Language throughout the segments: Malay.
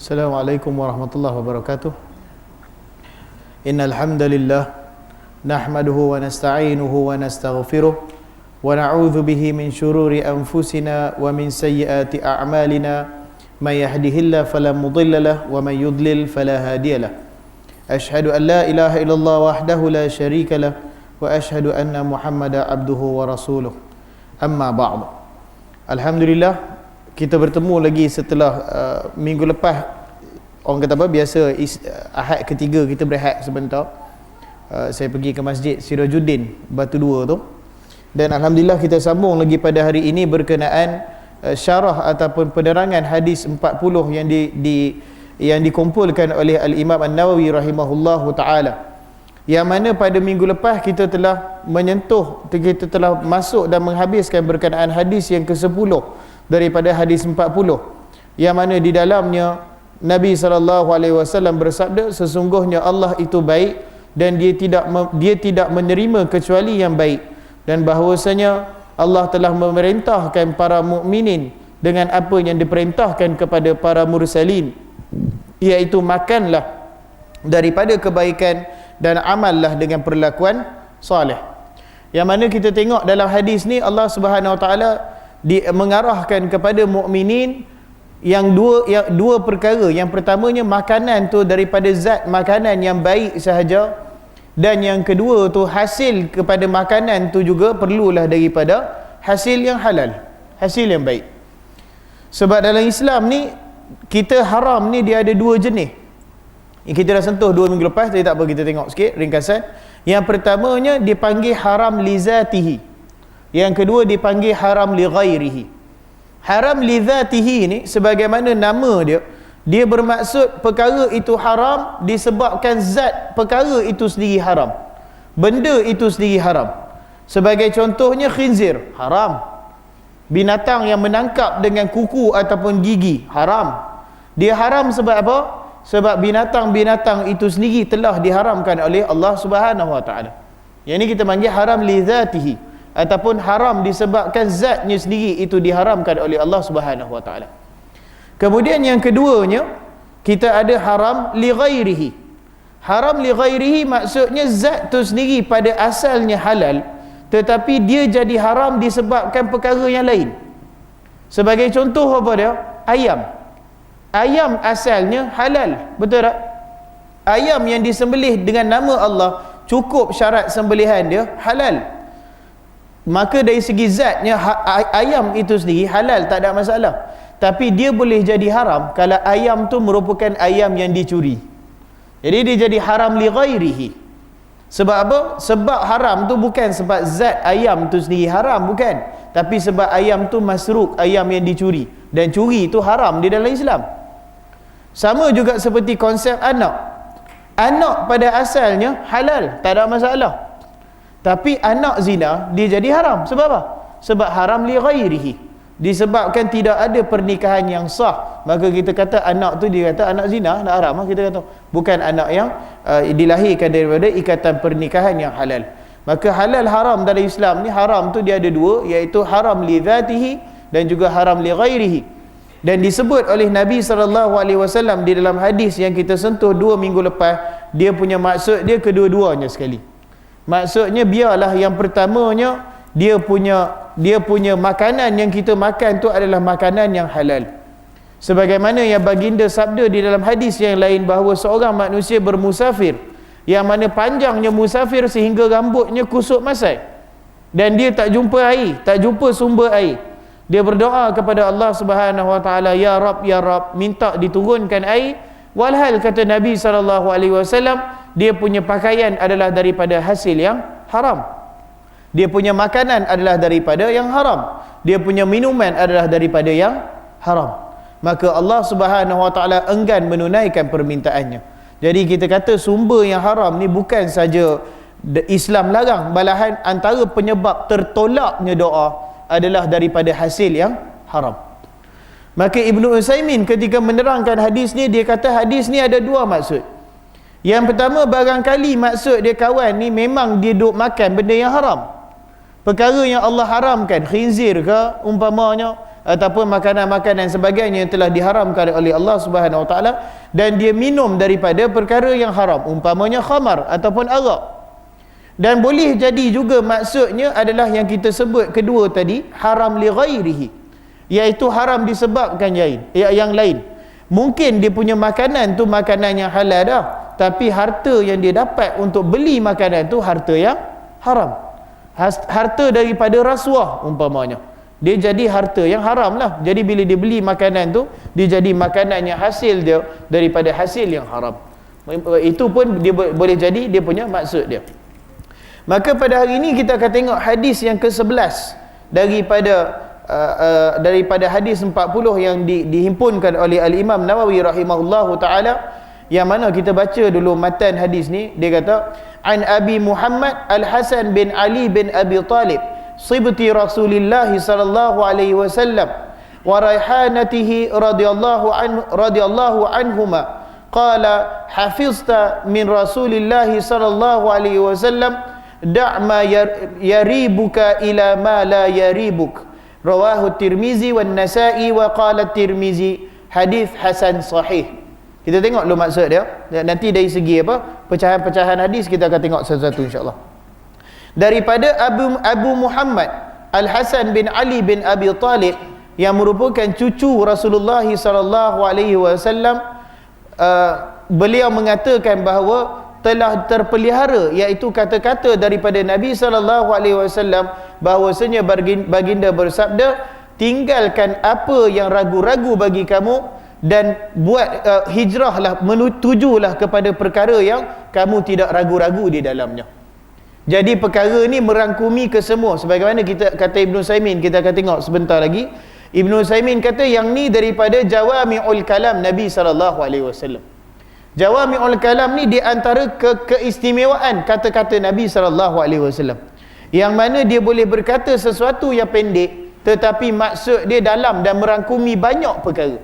Assalamualaikum warahmatullahi wabarakatuh. Innal hamdalillah nahmaduhu wa nasta'inuhu wa nastaghfiruh wa na'udzu bihi min shururi anfusina wa min sayyiati a'malina may yahdihillahu fala mudilla lahu wa may yudlil fala hadiya lahu. Asyhadu an la ilaha illallah wahdahu la syarika lahu wa asyhadu anna Muhammadan abduhu wa rasuluh. Amma ba'd. Alhamdulillah kita bertemu lagi setelah minggu lepas, orang kata apa, biasa Ahad ketiga kita berehat sebentar. Saya pergi ke Masjid Sirajuddin Batu Dua tu, dan alhamdulillah kita sambung lagi pada hari ini berkenaan syarah ataupun penerangan hadis 40 yang dikumpulkan oleh Al-Imam An-Nawawi rahimahullahu taala, yang mana pada minggu lepas kita telah menyentuh, kita telah masuk dan menghabiskan berkenaan hadis yang ke-10 daripada hadis 40, yang mana di dalamnya Nabi SAW bersabda, sesungguhnya Allah itu baik dan dia tidak menerima kecuali yang baik, dan bahawasanya Allah telah memerintahkan para mukminin dengan apa yang diperintahkan kepada para mursalin, iaitu makanlah daripada kebaikan dan amallah dengan perlakuan soleh. Yang mana kita tengok dalam hadis ni Allah Subhanahu Wa Taala mengarahkan kepada mukminin yang dua perkara. Yang pertamanya, makanan tu daripada zat makanan yang baik sahaja, dan yang kedua tu hasil kepada makanan tu juga perlulah daripada hasil yang halal, hasil yang baik. Sebab dalam Islam ni kita haram ni dia ada dua jenis. Kita dah sentuh 2 minggu lepas, tapi tak apa, kita tengok sikit ringkasan. Yang pertamanya dipanggil haram li zatihi, yang kedua dipanggil haram li ghairihi. Haram li zatihi ni sebagaimana nama dia bermaksud perkara itu haram disebabkan zat perkara itu sendiri haram, benda itu sendiri haram. Sebagai contohnya khinzir, haram. Binatang yang menangkap dengan kuku ataupun gigi, haram. Dia haram sebab apa? Sebab binatang-binatang itu sendiri telah diharamkan oleh Allah Subhanahu Wa Taala. Yang ini kita panggil haram li zatihi, ataupun haram disebabkan zatnya sendiri itu diharamkan oleh Allah Subhanahu Wa Taala. Kemudian yang keduanya, kita ada haram li ghairihi. Haram li ghairihi maksudnya zat tu sendiri pada asalnya halal, tetapi dia jadi haram disebabkan perkara yang lain. Sebagai contoh apa dia? Ayam. Ayam asalnya halal, betul tak? Ayam yang disembelih dengan nama Allah, cukup syarat sembelihan dia halal. Maka dari segi zatnya ayam itu sendiri halal, tak ada masalah. Tapi dia boleh jadi haram kalau ayam tu merupakan ayam yang dicuri. Jadi dia jadi haram li ghairihi. Sebab apa? Sebab haram tu bukan sebab zat ayam tu sendiri haram, bukan. Tapi sebab ayam tu masruk, ayam yang dicuri. Dan curi itu haram di dalam Islam. Sama juga seperti konsep anak. Anak pada asalnya halal, tak ada masalah. Tapi anak zina dia jadi haram. Sebab apa? Sebab haram li ghairihi. Disebabkan tidak ada pernikahan yang sah, maka kita kata anak tu, dia kata anak zina, nak haram lah kita kata. Bukan anak yang dilahirkan daripada ikatan pernikahan yang halal. Maka halal haram dalam Islam ni, haram tu dia ada dua, iaitu haram li zatihi dan juga haram li ghairihi. Dan disebut oleh Nabi SAW di dalam hadis yang kita sentuh 2 minggu lepas, dia punya maksud dia kedua-duanya sekali. Maksudnya biarlah yang pertamanya dia punya makanan yang kita makan tu adalah makanan yang halal. Sebagaimana yang baginda sabda di dalam hadis yang lain bahawa seorang manusia bermusafir, yang mana panjangnya musafir sehingga rambutnya kusut masai, dan dia tak jumpa air, tak jumpa sumber air. Dia berdoa kepada Allah Subhanahu Wa Taala, ya Rab, ya Rab, minta diturunkan air. Walhal kata Nabi SAW, dia punya pakaian adalah daripada hasil yang haram, dia punya makanan adalah daripada yang haram, dia punya minuman adalah daripada yang haram. Maka Allah Subhanahu Wa Taala enggan menunaikan permintaannya. Jadi kita kata sumber yang haram ni bukan saja Islam larang, malahan antara penyebab tertolaknya doa adalah daripada hasil yang haram. Maka Ibnu Utsaimin ketika menerangkan hadis ni, dia kata hadis ni ada dua maksud. Yang pertama, barangkali maksud dia kawan ni memang dia duk makan benda yang haram, perkara yang Allah haramkan, khinzir ke umpamanya, ataupun makanan-makanan sebagainya yang telah diharamkan oleh Allah Subhanahu Wa Taala, dan dia minum daripada perkara yang haram, umpamanya khamar ataupun arak. Dan boleh jadi juga maksudnya adalah yang kita sebut kedua tadi, haram li ghairihi, iaitu haram disebabkan yang lain. Mungkin dia punya makanan tu makanan yang halal dah, tapi harta yang dia dapat untuk beli makanan tu harta yang haram. Harta daripada rasuah umpamanya, dia jadi harta yang haram lah. Jadi bila dia beli makanan tu, dia jadi makanan yang hasil dia daripada hasil yang haram. Itu pun dia boleh jadi dia punya maksud dia. Maka pada hari ini kita akan tengok hadis yang ke-11 daripada hadis 40 yang dihimpunkan oleh Al-Imam Nawawi rahimahullahu ta'ala, yang mana kita baca dulu matan hadis ni. Dia kata, an Abi Muhammad Al-Hasan bin Ali bin Abi Talib sibti Rasulillah sallallahu alaihi wasallam wa raihanatihi radhiyallahu anhuma qala hafizta min Rasulillah sallallahu alaihi wasallam da' ma yaribuka ila ma la yaribuk, rawahu Tirmizi wan Nasa'i wa qala Tirmizi hadis hasan sahih. Kita tengok dulu maksud dia. Nanti dari segi apa, pecahan-pecahan hadis kita akan tengok satu-satu insya-Allah. Daripada Abu Muhammad Al-Hasan bin Ali bin Abi Talib, yang merupakan cucu Rasulullah sallallahu alaihi wasallam, beliau mengatakan bahawa telah terpelihara, iaitu kata-kata daripada Nabi sallallahu alaihi wasallam, bahawasanya baginda bersabda, tinggalkan apa yang ragu-ragu bagi kamu dan buat hijrahlah, tujulah kepada perkara yang kamu tidak ragu-ragu di dalamnya. Jadi perkara ni merangkumi ke semua, sebagaimana kita kata Ibn Utsaimin, kita akan tengok sebentar lagi. Ibn Utsaimin kata yang ni daripada jawami'ul kalam Nabi sallallahu alaihi wasallam. Jawami'ul kalam ni di antara keistimewaan kata-kata Nabi sallallahu alaihi wasallam, yang mana dia boleh berkata sesuatu yang pendek tetapi maksud dia dalam dan merangkumi banyak perkara.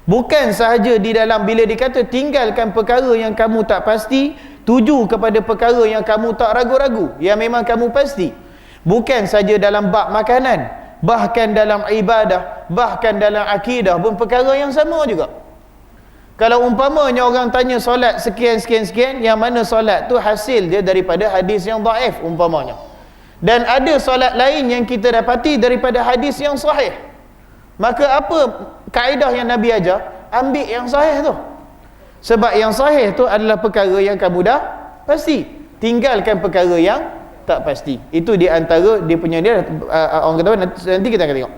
Bukan sahaja di dalam bila dikata tinggalkan perkara yang kamu tak pasti, tuju kepada perkara yang kamu tak ragu-ragu, yang memang kamu pasti. Bukan saja dalam bab makanan, bahkan dalam ibadah, bahkan dalam akidah pun perkara yang sama juga. Kalau umpamanya orang tanya solat sekian, yang mana solat tu hasil dia daripada hadis yang dhaif umpamanya, dan ada solat lain yang kita dapati daripada hadis yang sahih, maka apa kaedah yang Nabi ajar? Ambil yang sahih tu, sebab yang sahih tu adalah perkara yang kamu dah pasti. Tinggalkan perkara yang tak pasti. Itu di antara dia punya dia, orang kata nanti kita akan tengok.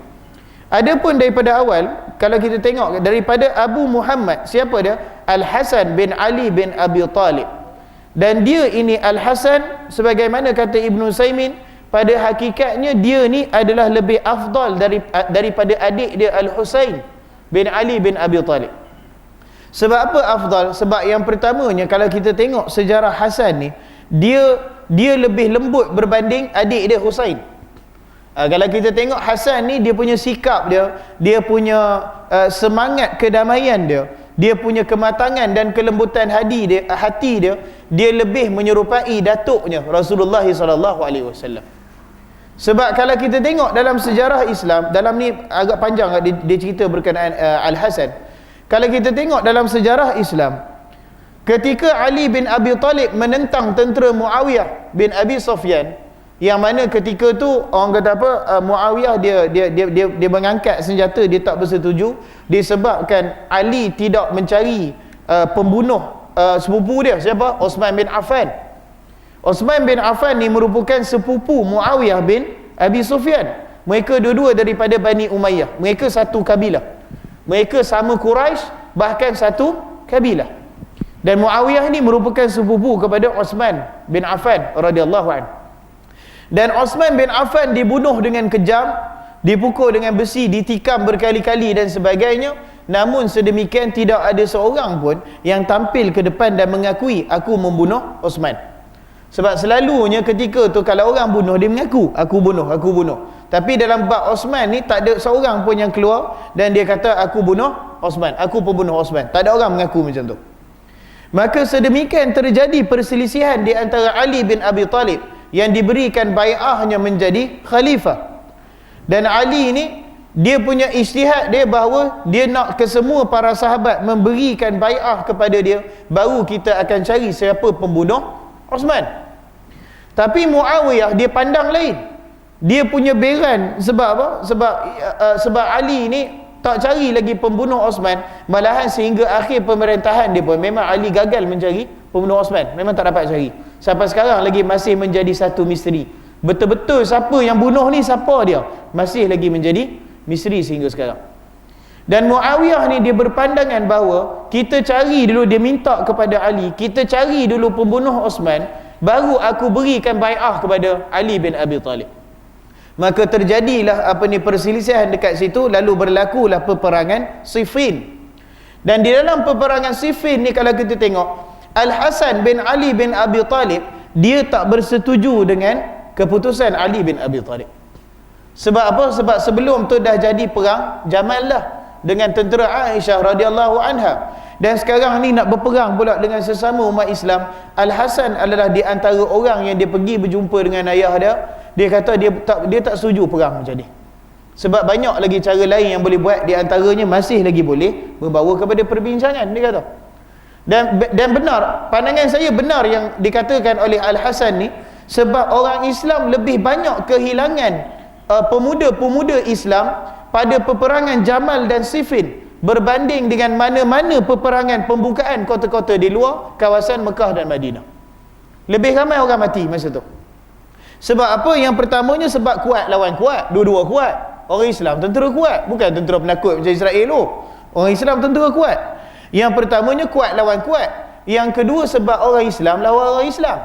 Adapun daripada awal, kalau kita tengok daripada Abu Muhammad, siapa dia? Al-Hasan bin Ali bin Abi Talib. Dan dia ini Al-Hasan, sebagaimana kata Ibn Utsaimin, pada hakikatnya dia ni adalah lebih afdal daripada adik dia Al-Husain bin Ali bin Abi Talib. Sebab apa afdal? Sebab yang pertamanya, kalau kita tengok sejarah Hasan ni, dia lebih lembut berbanding adik dia Husain. Kalau kita tengok Hasan ni, dia punya sikap dia punya semangat kedamaian dia punya kematangan dan kelembutan hati dia lebih menyerupai datuknya Rasulullah sallallahu alaihi wasallam. Sebab kalau kita tengok dalam sejarah Islam, dalam ni agak panjang dia cerita berkenaan Al-Hasan. Kalau kita tengok dalam sejarah Islam, ketika Ali bin Abi Talib menentang tentera Muawiyah bin Abi Sufyan, yang mana ketika tu orang kata apa, Muawiyah dia mengangkat senjata, dia tak bersetuju disebabkan Ali tidak mencari pembunuh sepupu dia. Siapa? Osman bin Affan. Osman bin Affan ni merupakan sepupu Muawiyah bin Abi Sufyan. Mereka dua-dua daripada Bani Umayyah. Mereka satu kabilah. Mereka sama Quraisy, bahkan satu kabilah. Dan Muawiyah ni merupakan sepupu kepada Osman bin Affan radhiyallahu anhu. Dan Osman bin Affan dibunuh dengan kejam, dipukul dengan besi, ditikam berkali-kali dan sebagainya. Namun sedemikian tidak ada seorang pun yang tampil ke depan dan mengakui aku membunuh Osman. Sebab selalunya ketika tu kalau orang bunuh, dia mengaku aku bunuh. Tapi dalam bab Osman ni tak ada seorang pun yang keluar dan dia kata aku bunuh Osman, aku pembunuh Osman. Tak ada orang mengaku macam tu. Maka sedemikian terjadi perselisihan di antara Ali bin Abi Talib yang diberikan bai'ahnya menjadi khalifah. Dan Ali ni dia punya ijtihad dia bahawa dia nak ke semua para sahabat memberikan bai'ah kepada dia, baru kita akan cari siapa pembunuh Osman. Tapi Muawiyah dia pandang lain. Dia punya beran sebab apa? Sebab Ali ni tak cari lagi pembunuh Osman, malahan sehingga akhir pemerintahan dia pun memang Ali gagal mencari pembunuh Osman, memang tak dapat cari. Sampai sekarang lagi masih menjadi satu misteri. Betul-betul siapa yang bunuh ni, siapa dia, masih lagi menjadi misteri sehingga sekarang. Dan Muawiyah ni dia berpandangan bahawa kita cari dulu, dia minta kepada Ali, kita cari dulu pembunuh Osman, baru aku berikan bai'ah kepada Ali bin Abi Talib. Maka terjadilah perselisihan dekat situ, lalu berlakulah peperangan Siffin. Dan di dalam peperangan Siffin ni kalau kita tengok, Al-Hasan bin Ali bin Abi Talib dia tak bersetuju dengan keputusan Ali bin Abi Talib. Sebab apa? Sebab sebelum tu dah jadi perang Jamal lah dengan tentera Aisyah radhiyallahu anha. Dan sekarang ni nak berperang pula dengan sesama umat Islam. Al-Hasan adalah di antara orang yang dia pergi berjumpa dengan ayah dia. Dia kata dia tak setuju perang macam ni. Sebab banyak lagi cara lain yang boleh buat, di antaranya masih lagi boleh membawa kepada perbincangan, dia kata. Dan benar, pandangan saya benar yang dikatakan oleh Al-Hasan ni, sebab orang Islam lebih banyak kehilangan pemuda-pemuda Islam pada peperangan Jamal dan Siffin berbanding dengan mana-mana peperangan pembukaan kota-kota di luar kawasan Mekah dan Madinah. Lebih ramai orang mati masa tu. Sebab apa? Yang pertamanya sebab kuat lawan kuat, dua-dua kuat. Orang Islam tentera kuat, bukan tentera penakut macam Israel tu. Orang Islam tentera kuat. Yang pertamanya kuat lawan kuat. Yang kedua sebab orang Islam lawan orang Islam.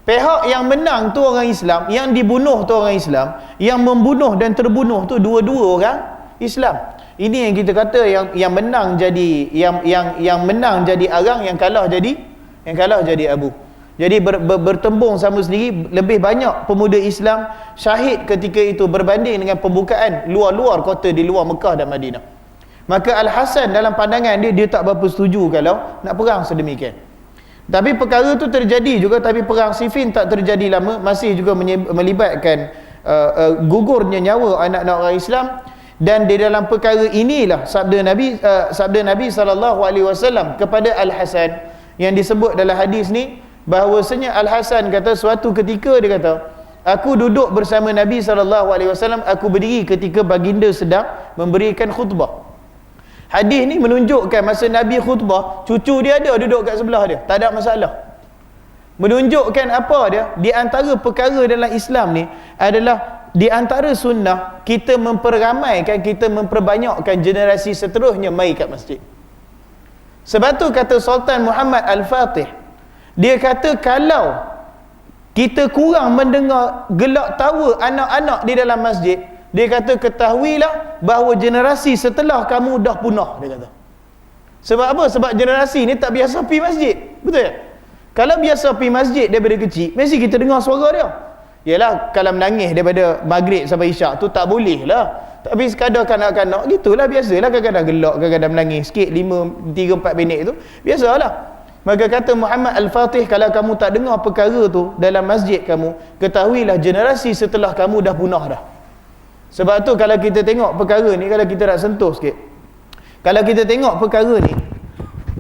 Pihak yang menang tu orang Islam, yang dibunuh tu orang Islam, yang membunuh dan terbunuh tu dua-dua orang Islam. Ini yang kita kata yang menang jadi yang menang jadi arang, yang kalah jadi abu. Jadi bertembung sama sendiri. Lebih banyak pemuda Islam syahid ketika itu berbanding dengan pembukaan luar-luar kota di luar Mekah dan Madinah. Maka Al-Hasan dalam pandangan dia tak berapa setuju kalau nak perang sedemikian. Tapi perkara tu terjadi juga, tapi perang Siffin tak terjadi lama, masih juga melibatkan gugurnya nyawa anak-anak orang Islam. Dan di dalam perkara inilah sabda Nabi SAW kepada Al-Hasan yang disebut dalam hadis ni, bahawasanya Al-Hasan kata suatu ketika dia kata, aku duduk bersama Nabi SAW, aku berdiri ketika baginda sedang memberikan khutbah. Hadis ni menunjukkan masa Nabi khutbah, cucu dia ada duduk kat sebelah dia, tak ada masalah. Menunjukkan apa dia? Di antara perkara dalam Islam ni adalah di antara sunnah kita memperamaikan, kita memperbanyakkan generasi seterusnya mai kat masjid. Sebab tu kata Sultan Muhammad Al-Fatih, dia kata kalau kita kurang mendengar gelak tawa anak-anak di dalam masjid, dia kata ketahuilah bahawa generasi setelah kamu dah punah, dia kata. Sebab apa? Sebab generasi ni tak biasa pergi masjid. Betul tak? Kalau biasa pergi masjid daripada kecil, mesti kita dengar suara dia. Yalah, kalau menangis daripada maghrib sampai isyak tu tak boleh lah. Tapi sekadar kanak-kanak gitulah, biasalah, kadang-kadang gelak, kadang-kadang menangis sikit 3-4 minit tu, biasalah. Maka kata Muhammad Al-Fatih, kalau kamu tak dengar perkara tu dalam masjid kamu, ketahuilah generasi setelah kamu dah punah dah. Sebab tu kalau kita tengok perkara ni, kalau kita nak sentuh sikit, kalau kita tengok perkara ni,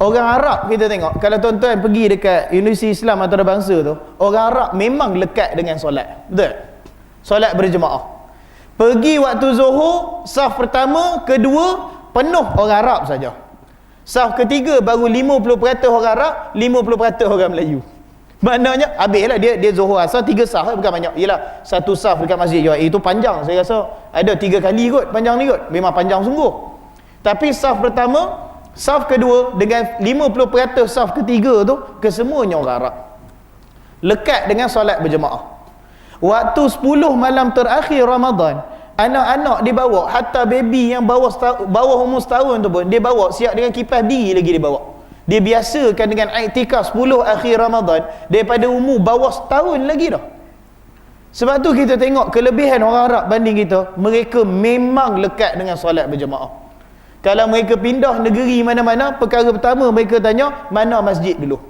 orang Arab kita tengok, kalau tuan-tuan pergi dekat Universiti Islam Antarabangsa tu, orang Arab memang lekat dengan solat. Betul? Solat berjemaah. Pergi waktu Zuhur, saf pertama, kedua, penuh orang Arab saja. Saf ketiga baru 50% orang Arab, 50% orang Melayu. Maknanya habislah dia Zuhur Asar 3 saf, bukan banyak. Yalah, satu saf dekat masjid itu panjang, saya rasa ada 3 kali kot panjang ni kot. Memang panjang sungguh. Tapi saf pertama, saf kedua dengan 50% saf ketiga tu kesemuanya orang Arab. Lekat dengan solat berjemaah. Waktu 10 malam terakhir Ramadan, anak-anak dibawa, hatta baby yang bawah umur setahun tu pun dia bawa siap dengan kipas diri lagi dia bawa. Dia biasakan dengan iktikaf 10 akhir Ramadan daripada umur bawah setahun lagi dah. Sebab tu kita tengok kelebihan orang Arab banding kita, mereka memang lekat dengan solat berjemaah. Kalau mereka pindah negeri mana-mana, perkara pertama mereka tanya mana masjid dulu.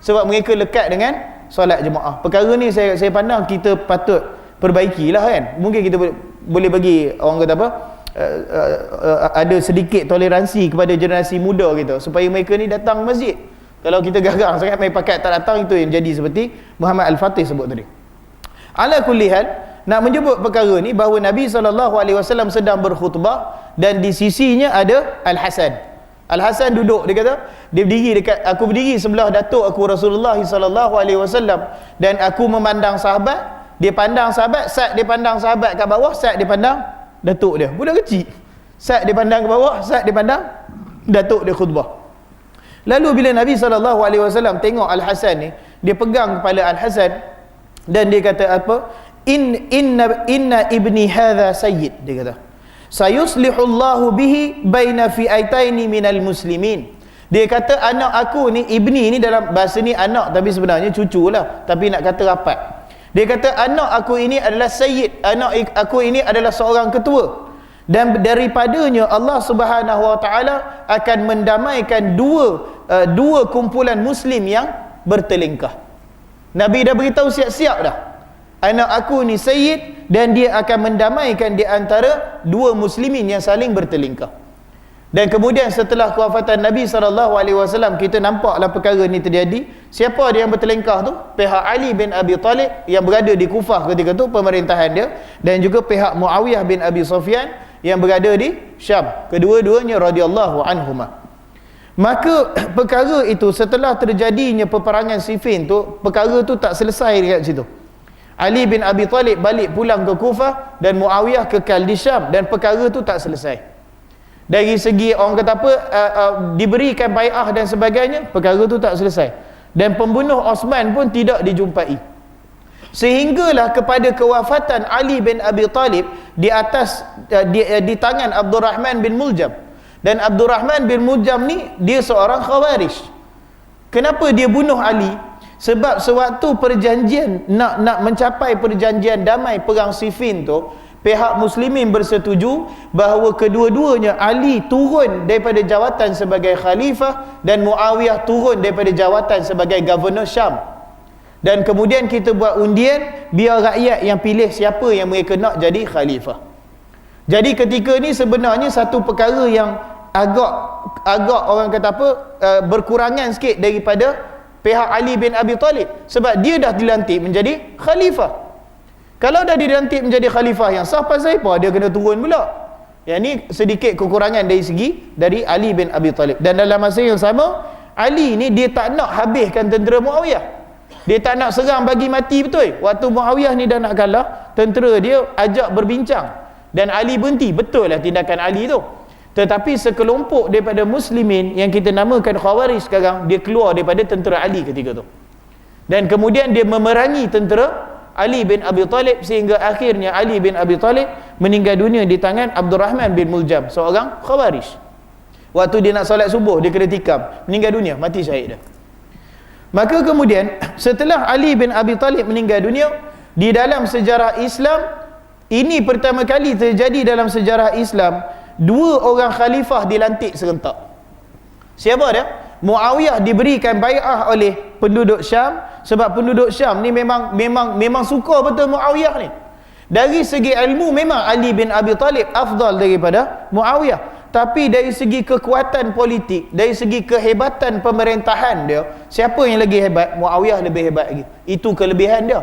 Sebab mereka lekat dengan solat jemaah. Perkara ni saya pandang kita patut perbaikilah kan. Mungkin kita boleh bagi orang kata apa, ada sedikit toleransi kepada generasi muda kita supaya mereka ni datang masjid. Kalau kita garang sangat main pakat tak datang, itu yang jadi seperti Muhammad Al-Fatih sebut tadi. Ala kulli hal, nak menyebut perkara ni bahawa Nabi SAW sedang berkhutbah dan di sisinya ada Al-Hasan. Al-Hasan duduk, dia kata, dia berdiri dekat, aku berdiri sebelah datuk aku Rasulullah SAW dan aku memandang sahabat, dia pandang sahabat, Sa'ad dia pandang sahabat kat bawah, Sa'ad dia pandang datuk dia. Budak kecil. Sa'ad dia pandang ke bawah, Sa'ad dia pandang datuk dia khutbah. Lalu bila Nabi SAW tengok Al-Hasan ni, dia pegang kepala Al-Hasan dan dia kata apa? Inna ibni hadha sayyid, dia kata, sayuslihullahu bihi baina fi'aitaini minal muslimin. Dia kata anak aku ni, ibni ni dalam bahasa ni anak tapi sebenarnya cucu lah, tapi nak kata rapat. Dia kata anak aku ini adalah sayyid, anak aku ini adalah seorang ketua, dan daripadanya Allah Subhanahu Wa Taala akan mendamaikan dua kumpulan muslim yang bertelingkah. Nabi dah beritahu siap-siap dah, anak aku ni sayyid dan dia akan mendamaikan di antara dua muslimin yang saling bertelingkah. Dan kemudian setelah kewafatan Nabi SAW, kita nampaklah perkara ni terjadi. Siapa dia yang bertelingkah tu? Pihak Ali bin Abi Talib yang berada di Kufah ketika tu, pemerintahan dia, dan juga pihak Muawiyah bin Abi Sufyan yang berada di Syam. Kedua-duanya radhiyallahu anhumah. Maka perkara itu, setelah terjadinya peperangan Siffin tu, perkara tu tak selesai dekat situ. Ali bin Abi Talib balik pulang ke Kufah dan Muawiyah kekal di Syam, dan perkara tu tak selesai. Dari segi orang kata apa, diberikan bai'ah dan sebagainya, perkara tu tak selesai. Dan pembunuh Osman pun tidak dijumpai. Sehinggalah kepada kewafatan Ali bin Abi Talib di atas di tangan Abdurrahman bin Muljam. Dan Abdurrahman bin Muljam ni dia seorang Khawarij. Kenapa dia bunuh Ali? Sebab sewaktu perjanjian nak mencapai perjanjian damai perang Siffin tu, pihak muslimin bersetuju bahawa kedua-duanya, Ali turun daripada jawatan sebagai khalifah dan Muawiyah turun daripada jawatan sebagai governor Syam. Dan kemudian kita buat undian, biar rakyat yang pilih siapa yang mereka nak jadi khalifah. Jadi ketika ni sebenarnya satu perkara yang agak orang kata apa, berkurangan sikit daripada pihak Ali bin Abi Talib, sebab dia dah dilantik menjadi khalifah. Kalau dah dilantik menjadi khalifah yang sah, pasal apa dia kena turun pula? Yang ni sedikit kekurangan dari Ali bin Abi Talib. Dan dalam masa yang sama, Ali ni dia tak nak habiskan tentera Muawiyah. Dia tak nak serang bagi mati betul. Waktu Muawiyah ni dah nak kalah, tentera dia ajak berbincang dan Ali berhenti. Betul lah tindakan Ali tu. Tetapi sekelompok daripada muslimin yang kita namakan Khawarij sekarang, dia keluar daripada tentera Ali ketika tu. Dan kemudian dia memerangi tentera Ali bin Abi Talib, sehingga akhirnya Ali bin Abi Talib meninggal dunia di tangan Abdurrahman bin Muljam, seorang Khawarij. Waktu dia nak solat subuh, dia kena tikam, meninggal dunia, mati syahid dah. Maka kemudian setelah Ali bin Abi Talib meninggal dunia, di dalam sejarah Islam ini pertama kali terjadi dalam sejarah Islam, dua orang khalifah dilantik serentak. Siapa dia? Muawiyah diberikan bai'ah oleh penduduk Syam, sebab penduduk Syam ni memang suka betul Muawiyah ni. Dari segi ilmu memang Ali bin Abi Talib afdal daripada Muawiyah, tapi dari segi kekuatan politik, dari segi kehebatan pemerintahan dia, siapa yang lagi hebat? Muawiyah lebih hebat lagi. Itu kelebihan dia.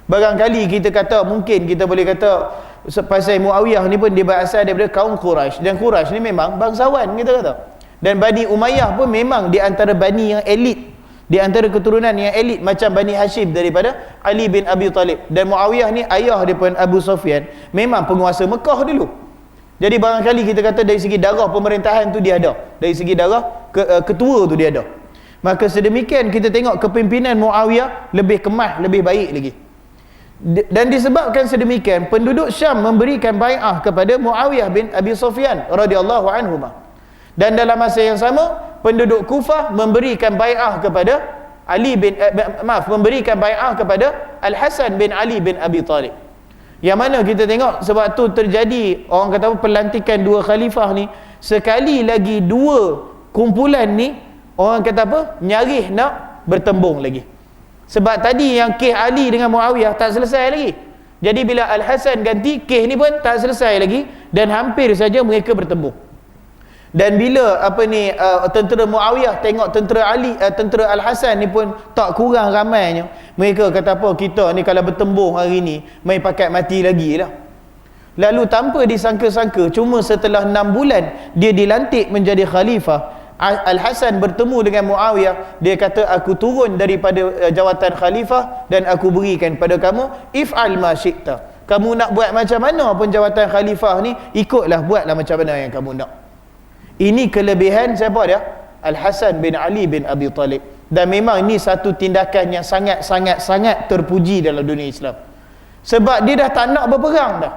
Barangkali kita kata, mungkin kita boleh kata pasal Muawiyah ni pun dia berasal daripada kaum Quraisy, dan Quraisy ni memang bangsawan kita kata. Dan Bani Umayyah pun memang di antara bani yang elit, di antara keturunan yang elit macam Bani Hashim daripada Ali bin Abi Talib. Dan Muawiyah ni ayah dia pun Abu Sufyan, memang penguasa Mekah dulu. Jadi barangkali kita kata dari segi darah pemerintahan tu dia ada, dari segi darah ketua tu dia ada. Maka sedemikian kita tengok kepimpinan Muawiyah lebih kemas, lebih baik lagi. Dan disebabkan sedemikian, penduduk Syam memberikan bai'ah kepada Muawiyah bin Abi Sufyan radhiyallahu anhuma. Dan dalam masa yang sama, penduduk Kufah memberikan bai'ah kepada memberikan bai'ah kepada Al-Hasan bin Ali bin Abi Talib. Yang mana kita tengok sebab tu terjadi orang kata apa, pelantikan dua khalifah ni, sekali lagi dua kumpulan ni orang kata apa, nyaris nak bertembung lagi. Sebab tadi yang kes Ali dengan Muawiyah tak selesai lagi. Jadi bila Al-Hasan ganti, kes ni pun tak selesai lagi. dan hampir saja mereka bertembung. Dan bila tentera Muawiyah tengok tentera tentera Al-Hasan ni pun tak kurang ramainya, mereka kata apa, kita ni kalau bertembung hari ni mai pakat mati lagi lah. Lalu tanpa disangka-sangka, cuma setelah 6 bulan dia dilantik menjadi khalifah, Al-Hasan bertemu dengan Muawiyah. Dia kata, aku turun daripada jawatan khalifah dan aku berikan pada kamu, if'al ma syi'ta, kamu nak buat macam mana pun jawatan khalifah ni, ikutlah, buatlah macam mana yang kamu nak. Ini kelebihan siapa dia? Al-Hasan bin Ali bin Abi Talib. Dan memang ini satu tindakan yang sangat terpuji dalam dunia Islam. Sebab dia dah tak nak berperang dah.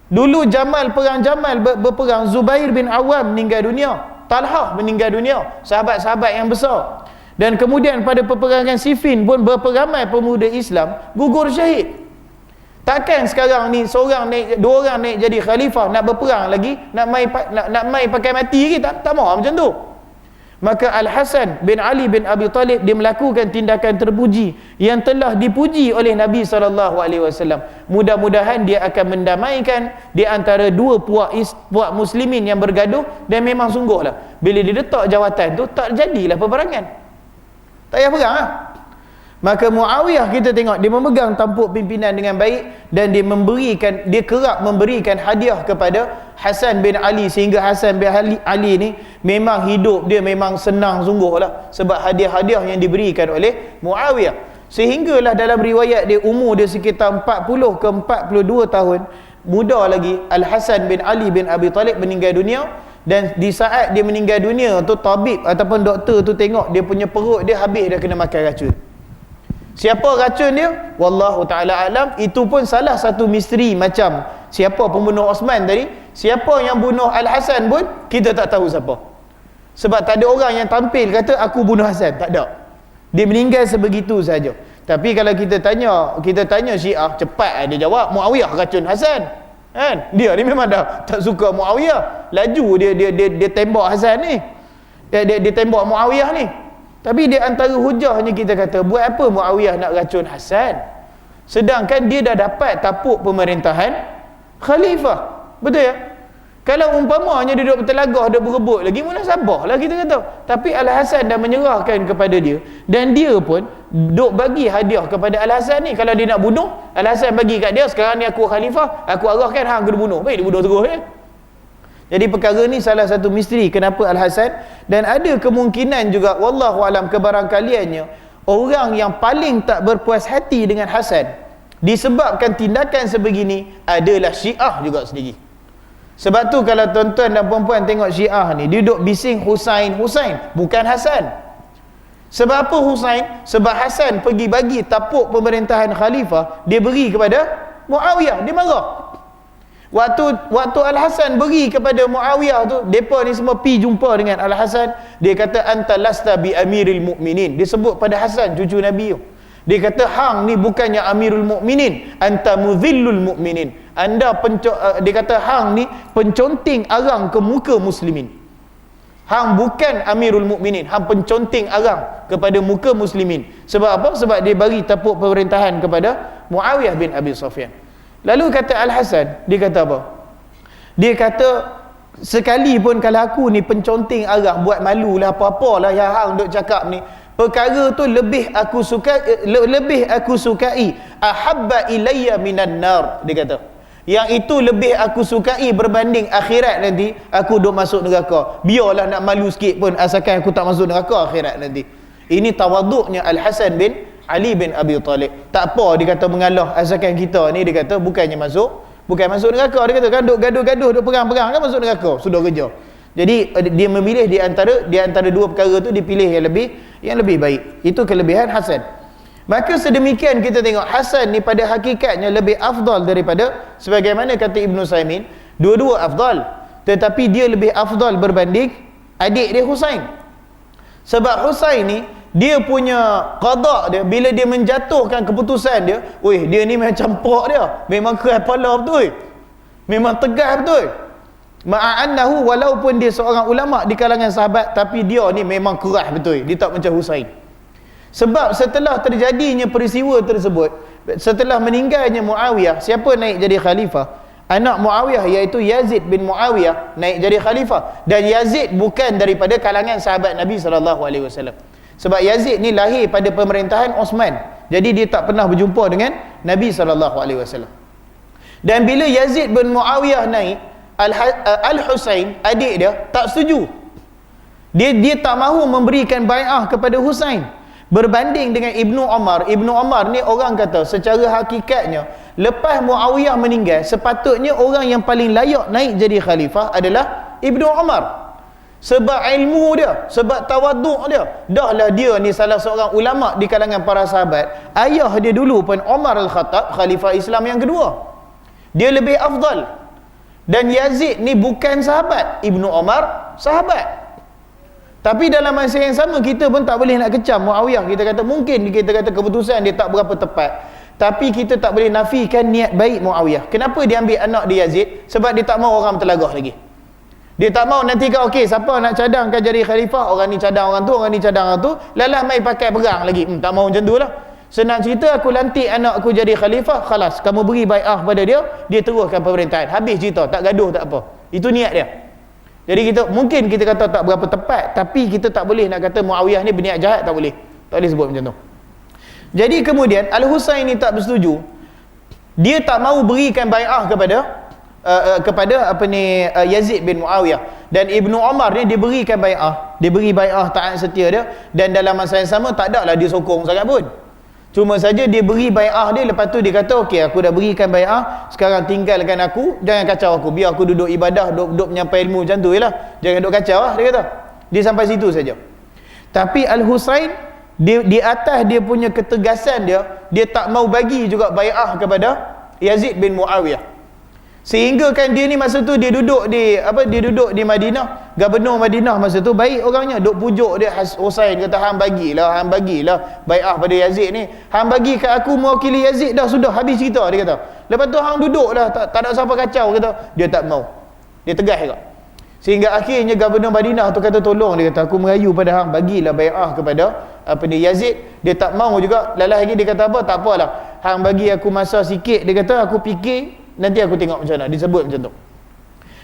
Dulu perang Jamal berperang, Zubair bin Awam meninggal dunia, Talhah meninggal dunia, sahabat-sahabat yang besar. Dan kemudian pada peperangan Siffin pun berapa ramai pemuda Islam gugur syahid. Takkan sekarang ni seorang naik, 2 orang naik jadi khalifah, nak berperang lagi, nak mai pakai mati lagi, tak mahu macam tu. Maka Al-Hasan bin Ali bin Abi Talib, dia melakukan tindakan terpuji yang telah dipuji oleh Nabi SAW. Mudah-mudahan dia akan mendamaikan di antara dua puak muslimin yang bergaduh. Dan memang sungguhlah, bila dia letak jawatan tu, tak jadilah peperangan, tak payah perang lah. Maka Muawiyah, kita tengok dia memegang tampuk pimpinan dengan baik, dan dia kerap memberikan hadiah kepada Hasan bin Ali, sehingga Hasan bin Ali ni memang hidup dia memang senang sungguh lah, sebab hadiah-hadiah yang diberikan oleh Muawiyah. Sehinggalah dalam riwayat dia, umur dia sekitar 40 ke 42 tahun, muda lagi, Al-Hasan bin Ali bin Abi Talib meninggal dunia. Dan di saat dia meninggal dunia tu, tabib ataupun doktor tu tengok dia punya perut dia habis dah kena makan racun. Siapa racun dia? Wallahu ta'ala alam. Itu pun salah satu misteri, macam siapa pembunuh Osman tadi, siapa yang bunuh Al-Hasan pun kita tak tahu siapa. Sebab tak ada orang yang tampil kata aku bunuh Hasan, tak ada. Dia meninggal sebegitu saja. Tapi kalau kita tanya Syiah, cepat dia jawab Muawiyah racun Hasan. Kan? Dia ni memang dah tak suka Muawiyah. Laju dia tembak Hasan ni. Dia tembak Muawiyah ni. Tapi di antara hujahnya kita kata, buat apa Muawiyah nak racun Hasan? Sedangkan dia dah dapat tapuk pemerintahan khalifah. Betul ya? Kalau umpamanya dia duduk bertelagah, duduk berebut lagi, munasabahlah kita kata. Tapi Al-Hasan dah menyerahkan kepada dia, dan dia pun duk bagi hadiah kepada Al-Hasan ni. Kalau dia nak bunuh, Al-Hasan bagi kat dia, sekarang ni aku khalifah, aku arahkan hang kena bunuh. Baik, dia bunuh terus ya. Jadi perkara ni salah satu misteri kenapa Al-Hasan. Dan ada kemungkinan juga, wallahu alam, kebarangkaliannya orang yang paling tak berpuas hati dengan Hasan disebabkan tindakan sebegini adalah Syiah juga sendiri. Sebab tu kalau tuan-tuan dan puan-puan tengok Syiah ni, dia duduk bising Husain, bukan Hasan. Sebab apa Husain? Sebab Hasan pergi bagi tapuk pemerintahan khalifah, dia beri kepada Muawiyah, dia marah. Waktu Al-Hasan beri kepada Muawiyah tu, depa ni semua pi jumpa dengan Al-Hasan. Dia kata, anta lasta bi amiril mu'minin. Dia sebut pada Hasan, cucu Nabi tu. Dia kata, hang ni bukannya amirul mu'minin, anta mudhillul mu'minin. Dia kata, hang ni penconting arang ke muka muslimin. Hang bukan amirul mu'minin, hang penconting arang kepada muka muslimin. Sebab apa? Sebab dia bagi tapuk pemerintahan kepada Muawiyah bin Abi Sufyan. Lalu kata Al-Hasan, dia kata apa? Dia kata, sekalipun kalau aku ni penconting arang, buat malulah apa-apalah yang hang duk cakap ni, perkara tu lebih aku sukai ahabba ilayya minan nar. Dia kata, yang itu lebih aku sukai berbanding akhirat nanti aku duk masuk neraka. Biarlah nak malu sikit pun, asalkan aku tak masuk neraka akhirat nanti. Ini tawaduknya Al-Hasan bin Ali bin Abi Talib. Tak apa dia kata mengalah, asalkan kita ni, dia kata bukan masuk neraka. Dia kata kan duk gaduh-gaduh, duk perang-perang kan masuk neraka, sudah kerja. Jadi dia memilih di antara dua perkara tu, dipilih yang lebih baik. Itu kelebihan Hasan. Maka sedemikian kita tengok Hasan ni pada hakikatnya lebih afdal daripada, sebagaimana kata Ibn Saimin, dua-dua afdal, tetapi dia lebih afdal berbanding adik dia Husain. Sebab Husain ni, dia punya qada dia, bila dia menjatuhkan keputusan dia, dia ni macam campak dia, memang keras kepala betul, memang tegas betul. Ma'annahu, walaupun dia seorang ulama di kalangan sahabat, tapi dia ni memang keras betul, dia tak macam Husain. Sebab setelah terjadinya peristiwa tersebut, setelah meninggalnya Muawiyah, siapa naik jadi khalifah? anak Muawiyah, iaitu Yazid bin Muawiyah, naik jadi khalifah. Dan Yazid bukan daripada kalangan sahabat Nabi SAW. Sebab Yazid ni lahir pada pemerintahan Osman, jadi dia tak pernah berjumpa dengan Nabi SAW. Dan bila Yazid bin Muawiyah naik, Al-Husain, adik dia, tak setuju. Dia tak mahu memberikan bai'ah kepada Husain. Berbanding dengan Ibnu Umar. Ibnu Umar ni orang kata secara hakikatnya, lepas Muawiyah meninggal, sepatutnya orang yang paling layak naik jadi khalifah adalah Ibnu Umar. Sebab ilmu dia, sebab tawaduk dia. Dahlah dia ni salah seorang ulama di kalangan para sahabat. Ayah dia dulu pun Umar Al-Khattab, khalifah Islam yang kedua. Dia lebih afdal. Dan Yazid ni bukan sahabat, Ibnu Umar sahabat. Tapi dalam masa yang sama, kita pun tak boleh nak kecam Muawiyah. Kita kata mungkin kita kata keputusan dia tak berapa tepat, tapi kita tak boleh nafikan niat baik Muawiyah. Kenapa dia ambil anak dia Yazid? Sebab dia tak mahu orang terlagah lagi. Dia tak mahu nanti kau okey, siapa nak cadangkan jadi khalifah, orang ni cadang orang tu, orang ni cadang orang tu, lalah mai pakai perang lagi. Tak mahu macam tu lah. Senang cerita, aku lantik anak aku jadi khalifah, khalas, kamu beri bai'ah pada dia, dia teruskan pemerintahan. Habis cerita, tak gaduh, tak apa. Itu niat dia. Jadi mungkin kita kata tak berapa tepat, tapi kita tak boleh nak kata Muawiyah ni berniat jahat, tak boleh. Tak boleh sebut macam tu. Jadi kemudian Al-Husain ni tak bersetuju. Dia tak mahu berikan bai'ah kepada Yazid bin Muawiyah. Dan Ibnu Umar ni dia berikan bai'ah. Dia beri bai'ah taat setia dia, dan dalam masa yang sama tak adalah dia sokong sangat pun. Cuma saja dia beri bai'ah dia, lepas tu dia kata okey, aku dah berikan bai'ah, sekarang tinggalkan aku, jangan kacau aku, biar aku duduk ibadah, duduk menyampai ilmu macam tu je lah, jangan duduk kacau lah, dia kata. Dia sampai situ saja. Tapi Al-Husain, di atas dia punya ketegasan dia tak mau bagi juga bai'ah kepada Yazid bin Muawiyah. Sehingga kan dia ni masa tu dia duduk di Madinah, gubernur Madinah masa tu baik orangnya, duk pujuk dia Husain, kata hang bagilah bai'ah pada Yazid ni, hang bagi kat aku mewakili Yazid dah, sudah habis cerita, dia kata. Lepas tu hang duduklah, tak ada siapa kacau, kata. Dia tak mau, dia tegas juga. Sehingga akhirnya gubernur Madinah tu kata tolong, dia kata aku merayu pada hang, bagilah bai'ah kepada Yazid. Dia tak mau juga. Lalah lagi dia kata apa, tak apalah, hang bagi aku masa sikit, dia kata, aku fikir, nanti aku tengok macam mana. Disebut macam tu.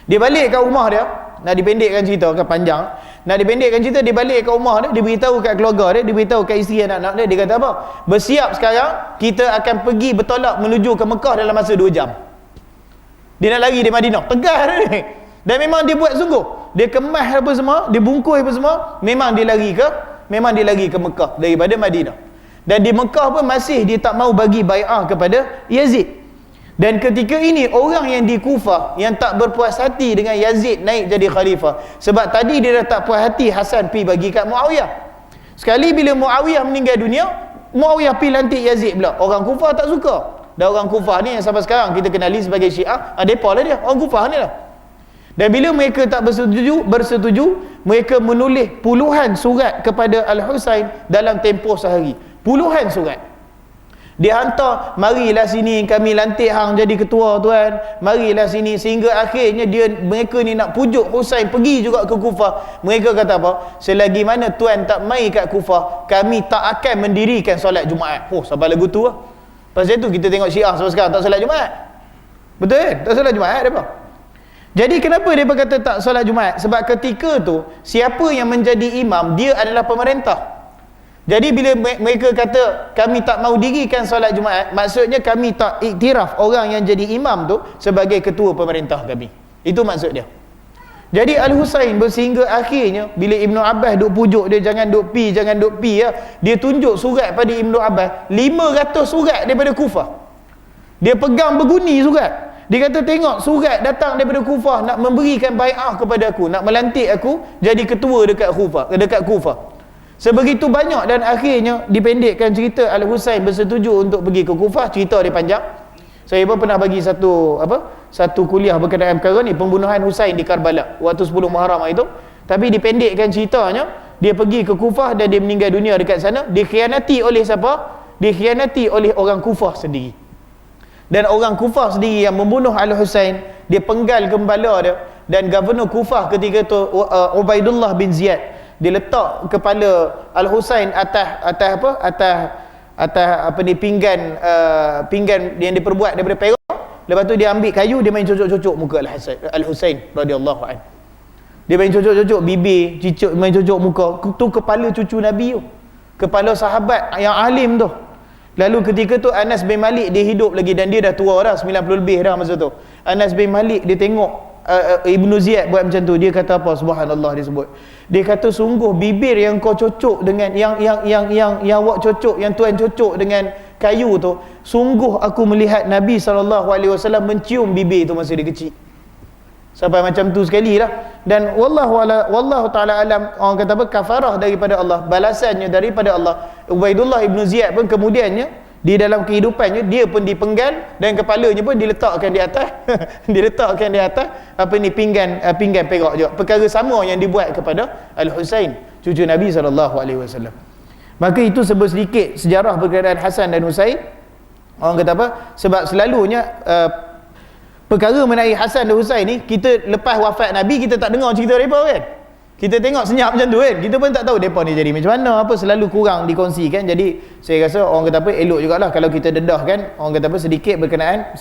Dia balik ke rumah dia, nak dipendekkan cerita, kan panjang, nak dipendekkan cerita, dia balik ke rumah dia, dia beritahu kat keluarga dia, dia beritahu kat isteri anak-anak dia, dia kata apa, bersiap sekarang, kita akan pergi bertolak menuju ke Mekah dalam masa 2 jam. Dia nak lari dari Madinah, tegas ni. Dan memang dia buat sungguh, dia kemas apa semua, dia bungkus apa semua, memang dia lari ke Mekah daripada Madinah. Dan di Mekah pun masih dia tak mau bagi bai'ah kepada Yazid. Dan ketika ini orang yang di Kufah yang tak berpuas hati dengan Yazid naik jadi khalifah, sebab tadi dia dah tak puas hati Hasan pi bagi kat Muawiyah. Sekali bila Muawiyah meninggal dunia, Muawiyah pi lantik Yazid pula. Orang Kufah tak suka. Dan orang Kufah ni yang sampai sekarang kita kenali sebagai Syiah, depa lah dia, orang Kufah ni lah. Dan bila mereka tak bersetuju, mereka menulis puluhan surat kepada Al-Husain dalam tempoh sehari. Puluhan surat. Dia hantar, marilah sini kami lantik hang jadi ketua tuan, marilah sini, sehingga akhirnya mereka ni nak pujuk Husain pergi juga ke Kufah. Mereka kata apa, selagi mana tuan tak mai kat Kufah, kami tak akan mendirikan solat Jumaat. Sampai lagu tu lah. Pasal tu kita tengok Syiah sampai sekarang tak solat Jumaat. Betul kan? Tak solat Jumaat mereka. Jadi kenapa mereka kata tak solat Jumaat? Sebab ketika tu siapa yang menjadi imam, dia adalah pemerintah. Jadi bila mereka kata kami tak mau dirikan solat Jumaat, maksudnya kami tak iktiraf orang yang jadi imam tu sebagai ketua pemerintah kami. Itu maksud dia. Jadi Al-Husain bersehingga akhirnya bila Ibnu Abbas duk pujuk dia jangan duk pi ya, dia tunjuk surat pada Ibnu Abbas 500 surat daripada Kufah. Dia pegang berguni surat. Dia kata tengok surat datang daripada Kufah nak memberikan bai'ah kepada aku, nak melantik aku jadi ketua dekat Kufah. Sebegitu banyak, dan akhirnya dipendekkan cerita, Al-Husain bersetuju untuk pergi ke Kufah. Cerita dia panjang. Saya pun pernah bagi satu kuliah berkenaan perkara ni, pembunuhan Husain di Karbala waktu 10 Muharram itu. Tapi dipendekkan ceritanya, dia pergi ke Kufah dan dia meninggal dunia dekat sana. Dikhianati oleh siapa? Dikhianati oleh orang Kufah sendiri. Dan orang Kufah sendiri yang membunuh Al-Husain, dia penggal gembala dia, dan gubernur Kufah ketika tu Ubaidullah bin Ziyad, dia letak kepala Al-Husain atas pinggan yang diperbuat daripada perak. Lepas tu dia ambil kayu, dia main cocok-cocok muka Al-Husain radhiyallahu anhu. Dia main cocok-cocok bibir, main cocok muka. Tu kepala cucu Nabi tu, kepala sahabat yang alim tu. Lalu ketika tu Anas bin Malik dia hidup lagi, dan dia dah tua dah, 90 lebih dah masa tu. Anas bin Malik dia tengok Ibnu Ziyad buat macam tu, dia kata apa? Subhanallah, dia sebut. Dia kata sungguh bibir yang kau cocok dengan yang awak cocok, yang tuan cocok dengan kayu tu, sungguh aku melihat Nabi SAW mencium bibir tu masa dia kecil. Sampai macam tu sekali lah. Dan wallahu ta'ala alam, orang kata apa, kafarah daripada Allah, balasannya daripada Allah. Ubaidullah Ibnu Ziyad pun kemudiannya di dalam kehidupannya dia pun dipenggal, dan kepalanya pun diletakkan di atas diletakkan di atas apa ni, pinggan perak juga. Perkara sama yang dibuat kepada Al-Husain, cucu Nabi SAW. Maka itu sebut sedikit sejarah berkaitan Hasan dan Husain. Orang kata apa, sebab selalunya perkara mengenai Hasan dan Husain ni, kita lepas wafat Nabi kita tak dengar cerita mereka kan. Kita tengok senyap macam tu kan, kita pun tak tahu mereka ni jadi macam mana, apa, selalu kurang dikongsikan. Jadi saya rasa orang kata apa, elok jugalah kalau kita dedahkan, orang kata apa, sedikit berkenaan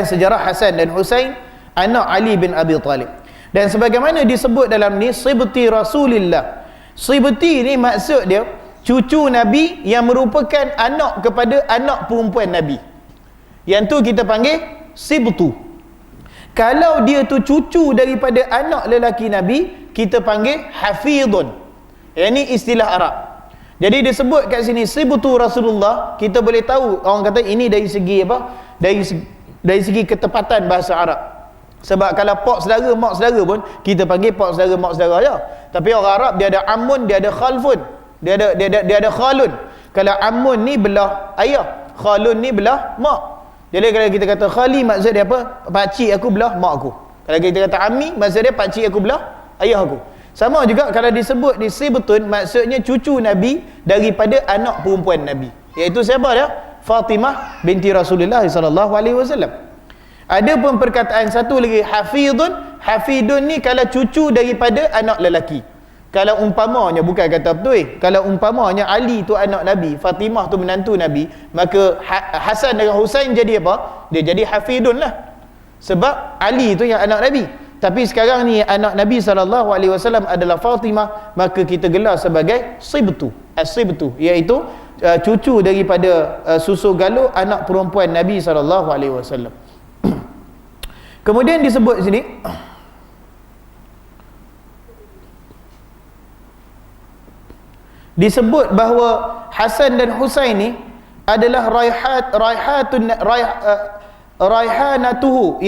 sejarah Hasan dan Husain, anak Ali bin Abi Talib. Dan sebagaimana disebut dalam ni, sibti Rasulillah. Sibti ni maksud dia cucu Nabi yang merupakan anak kepada anak perempuan Nabi. Yang tu kita panggil sibtu. Kalau dia tu cucu daripada anak lelaki Nabi, kita panggil hafidun. Yang ni istilah Arab. Jadi disebut kat sini sibtu Rasulullah, kita boleh tahu, orang kata ini dari segi apa? Dari segi ketepatan bahasa Arab. Sebab kalau pak saudara, mak saudara pun kita panggil pak saudara, mak saudara je. Tapi orang Arab dia ada ammun, dia ada khalfun, dia ada khalun. Kalau ammun ni belah ayah, khalun ni belah mak. Jadi kalau kita kata khali, maksud dia apa? Pakcik aku belah mak aku. Kalau kita kata ammi, maksud dia pakcik aku belah ayah aku. Sama juga kalau disebut di sibtun, maksudnya cucu Nabi daripada anak perempuan Nabi. Iaitu siapa dia? Fatimah binti Rasulullah SAW. Ada pun perkataan satu lagi, hafidun. Hafidun ni kalau cucu daripada anak lelaki. Kalau umpamanya, bukan kata betul, kalau umpamanya Ali tu anak Nabi, Fatimah tu menantu Nabi, maka Hasan dengan Husain jadi apa? Dia jadi hafidun lah. Sebab Ali tu yang anak Nabi. Tapi sekarang ni anak Nabi SAW adalah Fatimah, maka kita gelar sebagai sibtu. As-sibtu, iaitu cucu daripada susu galuh anak perempuan Nabi SAW. Kemudian disebut sini, disebut bahawa Hasan dan Husain ni adalah raihanatuhu,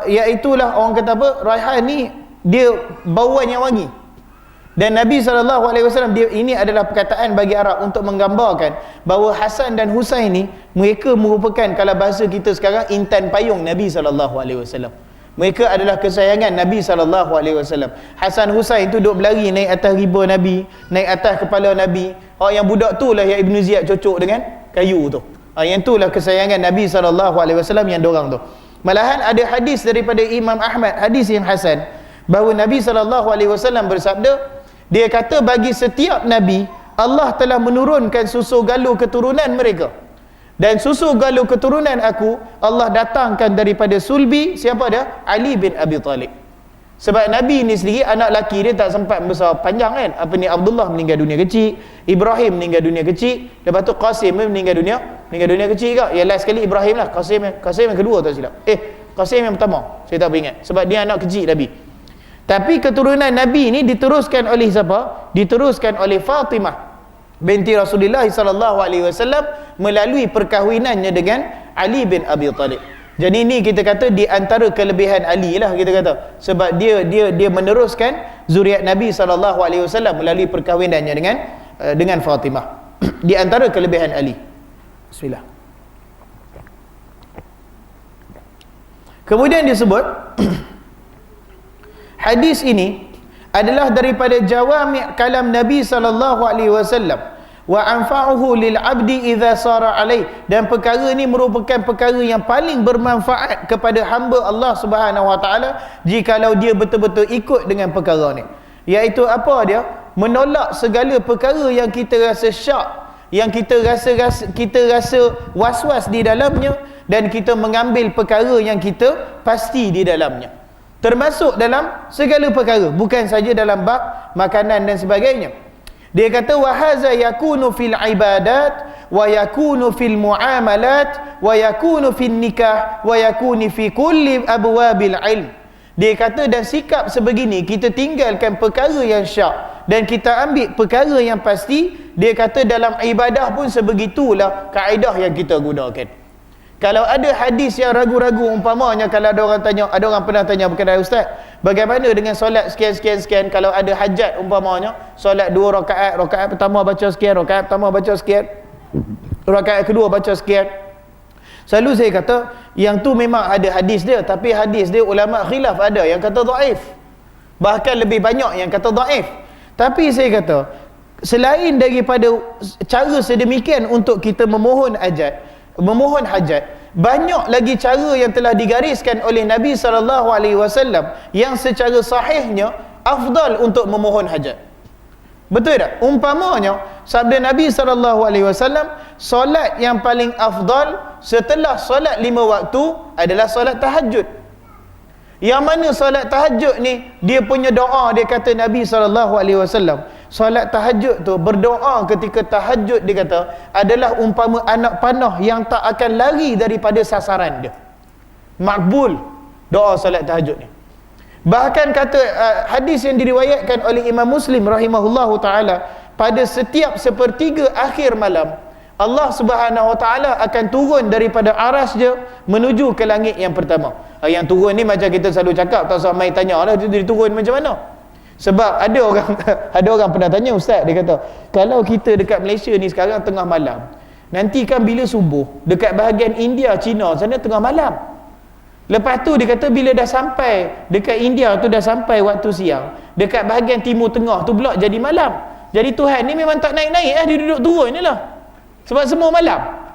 iaitulah orang kata apa, raihan ni dia bauan yang wangi. Dan Nabi SAW, ini adalah perkataan bagi Arab untuk menggambarkan bahawa Hasan dan Husain ni, mereka merupakan, kalau bahasa kita sekarang, intan payung Nabi SAW. Mereka adalah kesayangan Nabi SAW. Hasan Husain tu duduk berlari naik atas riba Nabi, naik atas kepala Nabi. Yang budak tu lah yang Ibnu Ziyad cocok dengan kayu tu. Yang tu lah kesayangan Nabi SAW yang dorang tu. Malahan ada hadis daripada Imam Ahmad, hadis yang hasan, bahawa Nabi SAW bersabda, dia kata bagi setiap Nabi, Allah telah menurunkan susu galuh keturunan mereka. Dan susu galuh keturunan aku Allah datangkan daripada sulbi, siapa dia? Ali bin Abi Talib. Sebab Nabi ni sendiri anak laki dia tak sempat besar panjang kan. Apa ni, Abdullah meninggal dunia kecil, Ibrahim meninggal dunia kecil, lepas tu Qasim meninggal dunia kecil ke? Yang last sekali Ibrahim lah. Qasim yang kedua tak silap. Qasim yang pertama, saya tak ingat. Sebab dia anak kecil Nabi. Tapi keturunan Nabi ni diteruskan oleh siapa? Diteruskan oleh Fatimah binti Rasulullah SAW melalui perkahwinannya dengan Ali bin Abi Talib. Jadi ini kita kata di antara kelebihan Ali lah, kita kata, sebab dia meneruskan zuriat Nabi SAW melalui perkahwinannya dengan Fatimah. Di antara kelebihan Ali. Bismillah. Kemudian disebut hadis ini adalah daripada jawami' kalam Nabi SAW, wa anfa'uhu lil 'abdi idza sara alaih, dan perkara ini merupakan perkara yang paling bermanfaat kepada hamba Allah Subhanahu wa taala jikalau dia betul-betul ikut dengan perkara ni. Iaitu apa dia? Menolak segala perkara yang kita rasa syak, yang kita rasa was-was di dalamnya, dan kita mengambil perkara yang kita pasti di dalamnya, termasuk dalam segala perkara, bukan saja dalam bab makanan dan sebagainya. Dia kata wa hadza yakunu fil ibadat wa yakunu fil muamalat wa yakunu fil nikah wa yakunu fi kulli abwabil ilm. Dia kata dan sikap sebegini, kita tinggalkan perkara yang syak dan kita ambil perkara yang pasti. Dia kata dalam ibadah pun sebegitulah kaedah yang kita gunakan. Kalau ada hadis yang ragu-ragu, umpamanya kalau ada orang pernah tanya kepada ustaz, bagaimana dengan solat sekian, kalau ada hajat umpamanya, solat 2 rakaat, rakaat pertama baca sekian, rakaat pertama baca sekian, rakaat kedua baca sekian. Selalu saya kata, yang tu memang ada hadis dia, tapi hadis dia ulama khilaf, ada yang kata dhaif, bahkan lebih banyak yang kata dhaif. Tapi saya kata, selain daripada cara sedemikian untuk kita memohon hajat, banyak lagi cara yang telah digariskan oleh Nabi SAW yang secara sahihnya afdal untuk memohon hajat. Betul tak? Umpamanya sabda Nabi SAW, solat yang paling afdal setelah solat 5 waktu adalah solat tahajud. Yang mana solat tahajud ni, dia punya doa, dia kata Nabi SAW, solat tahajud tu, berdoa ketika tahajud, dia kata adalah umpama anak panah yang tak akan lari daripada sasaran dia. Makbul doa solat tahajud ni. Bahkan kata hadis yang diriwayatkan oleh Imam Muslim rahimahullahu ta'ala, pada setiap sepertiga akhir malam Allah Subhanahu Wa Ta'ala akan turun daripada aras dia menuju ke langit yang pertama. Yang turun ni macam kita selalu cakap, tak usah main tanya lah dia turun macam mana. Sebab ada orang pernah tanya ustaz, dia kata kalau kita dekat Malaysia ni sekarang tengah malam, nanti kan bila subuh dekat bahagian India, China sana tengah malam. Lepas tu dia kata bila dah sampai dekat India tu, dah sampai waktu siang, dekat bahagian timur tengah tu pula jadi malam. Jadi Tuhan ni memang tak naik-naik dia duduk turun je lah, sebab semua malam.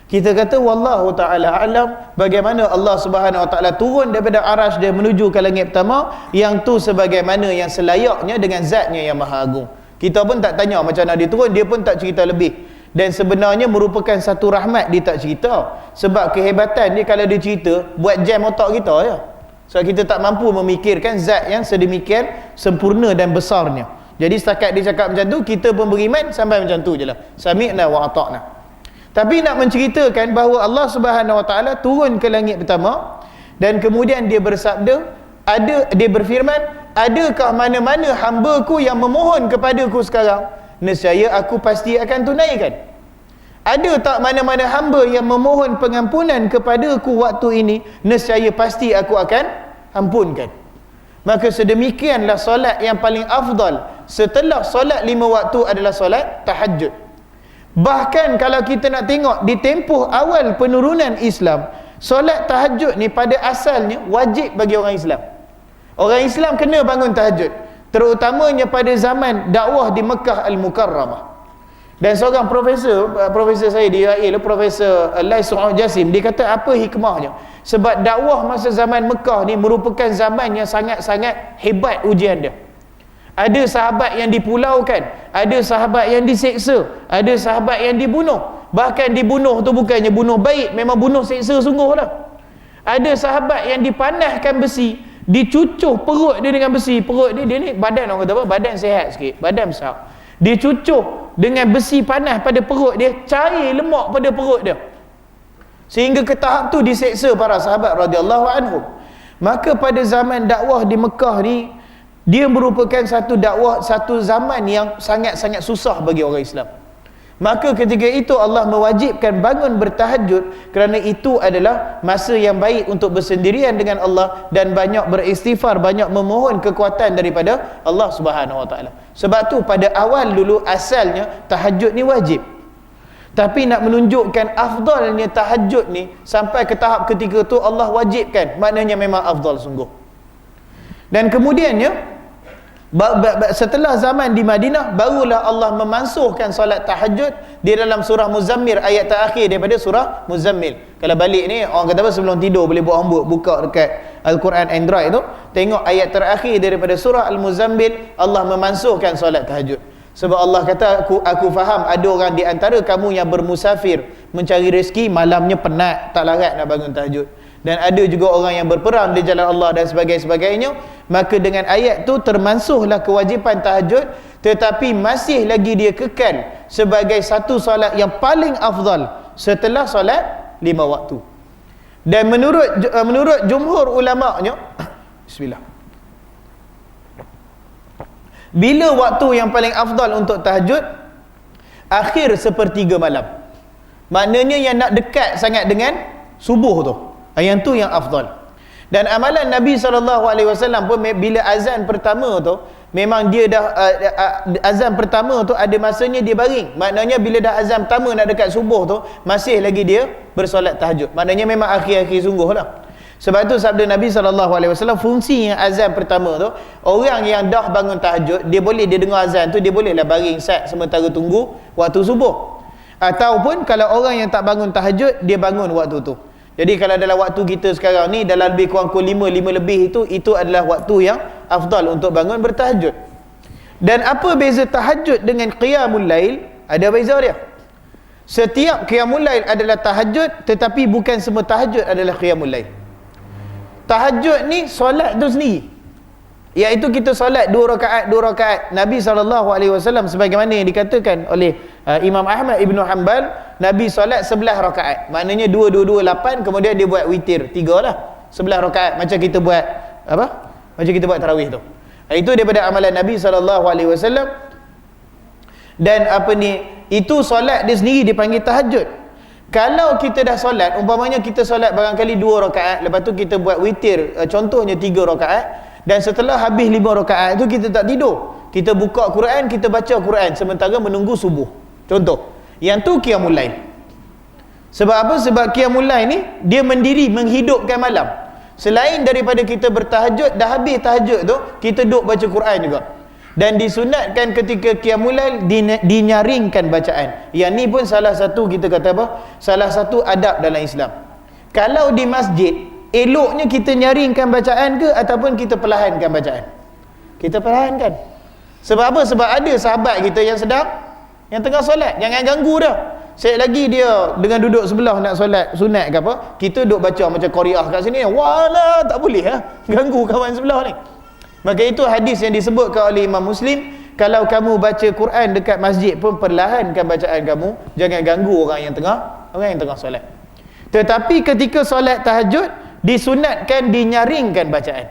Kita kata wallahu ta'ala alam, bagaimana Allah Subhanahu Wa Ta'ala turun daripada arasy dia menuju ke langit pertama, yang tu sebagaimana yang selayaknya dengan zatnya yang maha agung. Kita pun tak tanya macam mana dia turun, dia pun tak cerita lebih. Dan sebenarnya merupakan satu rahmat dia tak cerita, sebab kehebatan dia kalau dia cerita buat jam otak kita je. Sebab kita tak mampu memikirkan zat yang sedemikian sempurna dan besarnya. Jadi setakat dia cakap macam tu, kita pun beriman sampai macam tu je lah, sami'na wa ata'na. Tapi nak menceritakan bahawa Allah Subhanahu Wa Ta'ala turun ke langit pertama, dan kemudian dia bersabda, dia berfirman, adakah mana-mana hamba-Ku yang memohon kepadaku sekarang, nescaya aku pasti akan tunaikan. Ada tak mana-mana hamba yang memohon pengampunan kepadaku waktu ini, nescaya pasti aku akan ampunkan. Maka sedemikianlah solat yang paling afdal setelah solat 5 waktu adalah solat tahajud. Bahkan kalau kita nak tengok di tempoh awal penurunan Islam, solat tahajud ni pada asalnya wajib bagi orang Islam. Orang Islam kena bangun tahajud, terutamanya pada zaman dakwah di Mekah Al-Mukarramah. Dan seorang profesor saya di UAE, Profesor Lai Su'ud Jasim, dia kata apa hikmahnya? Sebab dakwah masa zaman Mekah ni merupakan zaman yang sangat-sangat hebat ujian dia. Ada sahabat yang dipulaukan, ada sahabat yang diseksa, ada sahabat yang dibunuh. Bahkan dibunuh tu bukannya bunuh baik, memang bunuh seksa sungguh lah. Ada sahabat yang dipanahkan besi, dicucuh perut dia dengan besi. Perut dia ni badan, orang kata apa, badan sihat sikit, badan besar, dicucuh dengan besi panas pada perut dia, cair lemak pada perut dia, sehingga ke tahap tu diseksa para sahabat radhiyallahu anhum. Maka pada zaman dakwah di Mekah ni, dia merupakan satu dakwah, satu zaman yang sangat-sangat susah bagi orang Islam. Maka ketika itu Allah mewajibkan bangun bertahajud, kerana itu adalah masa yang baik untuk bersendirian dengan Allah dan banyak beristighfar, banyak memohon kekuatan daripada Allah Subhanahu Wa Ta'ala. Sebab tu pada awal dulu asalnya tahajud ni wajib. Tapi nak menunjukkan afdalnya tahajud ni, sampai ke tahap ketika tu Allah wajibkan, maknanya memang afdal sungguh. Dan kemudiannya setelah zaman di Madinah, barulah Allah memansuhkan solat tahajud di dalam surah Muzammil, ayat terakhir daripada surah Muzammil. Kalau balik ni, orang kata apa, sebelum tidur boleh buat homework, buka dekat Al-Quran Android tu, tengok ayat terakhir daripada surah Al-Muzammil, Allah memansuhkan solat tahajud. Sebab Allah kata, aku faham ada orang di antara kamu yang bermusafir mencari rezeki, malamnya penat, tak larat nak bangun tahajud. Dan ada juga orang yang berperang di jalan Allah dan sebagainya. Maka dengan ayat tu termansuhlah kewajipan tahajud, tetapi masih lagi dia kekal sebagai satu solat yang paling afdal setelah solat 5 waktu. Dan menurut jumhur ulama'nya, bismillah, bila waktu yang paling afdal untuk tahajud? Akhir sepertiga malam. Maknanya yang nak dekat sangat dengan subuh tu. Yang tu yang afdal. Dan amalan Nabi SAW pun bila azan pertama tu, memang dia dah azan pertama tu ada masanya dia baring. Maknanya bila dah azan pertama nak dekat subuh tu, masih lagi dia bersolat tahajud. Maknanya memang akhir-akhir sungguh lah. Sebab tu sabda Nabi SAW, fungsi yang azan pertama tu, orang yang dah bangun tahajud, dia dengar azan tu, dia bolehlah baring sat sementara tunggu waktu subuh. Ataupun kalau orang yang tak bangun tahajud, dia bangun waktu tu. Jadi kalau dalam waktu kita sekarang ni, dalam lebih kurang 5 lebih itu adalah waktu yang afdal untuk bangun bertahajud. Dan apa beza tahajud dengan qiyamul lail? Ada beza dia. Setiap qiyamul lail adalah tahajud, tetapi bukan semua tahajud adalah qiyamul lail. Tahajud ni solat tu sendiri, iaitu kita solat 2 rakaat. Nabi SAW sebagaimana yang dikatakan oleh Imam Ahmad Ibn Hanbal, Nabi solat 11 rakaat. Maknanya 2, 8, kemudian dia buat witir 3 lah, 11 rakaat. Macam kita buat apa? Macam kita buat tarawih tu. Itu daripada amalan Nabi SAW. Dan itu solat dia sendiri dipanggil tahajud. Kalau kita dah solat, umpamanya kita solat barangkali 2 rakaat, lepas tu kita buat witir, contohnya 3 rakaat, dan setelah habis 5 rakaat tu kita tak tidur, kita buka Quran, kita baca Quran sementara menunggu subuh, contoh. Yang tu qiyamul lail. Sebab apa? Sebab qiyamul lail ni dia mendiri, menghidupkan malam. Selain daripada kita bertahajud, dah habis tahajud tu, kita duduk baca Quran juga. Dan disunatkan ketika qiyamul lail dinyaringkan bacaan. Yang ni pun salah satu, kita kata apa? Salah satu adab dalam Islam. Kalau di masjid, eloknya kita nyaringkan bacaan ke ataupun kita perlahankan bacaan? Kita perlahankan. Sebab apa? Sebab ada sahabat kita yang sedang, yang tengah solat, jangan ganggu dah. Sekali lagi dia dengan duduk sebelah nak solat sunat ke apa, kita duduk baca macam qariah kat sini, wala, tak boleh ganggu kawan sebelah ni. Maka itu hadis yang disebutkan oleh Imam Muslim, kalau kamu baca Quran dekat masjid pun perlahankan bacaan kamu, jangan ganggu orang yang tengah solat. Tetapi ketika solat tahajud, disunatkan dinyaringkan bacaan.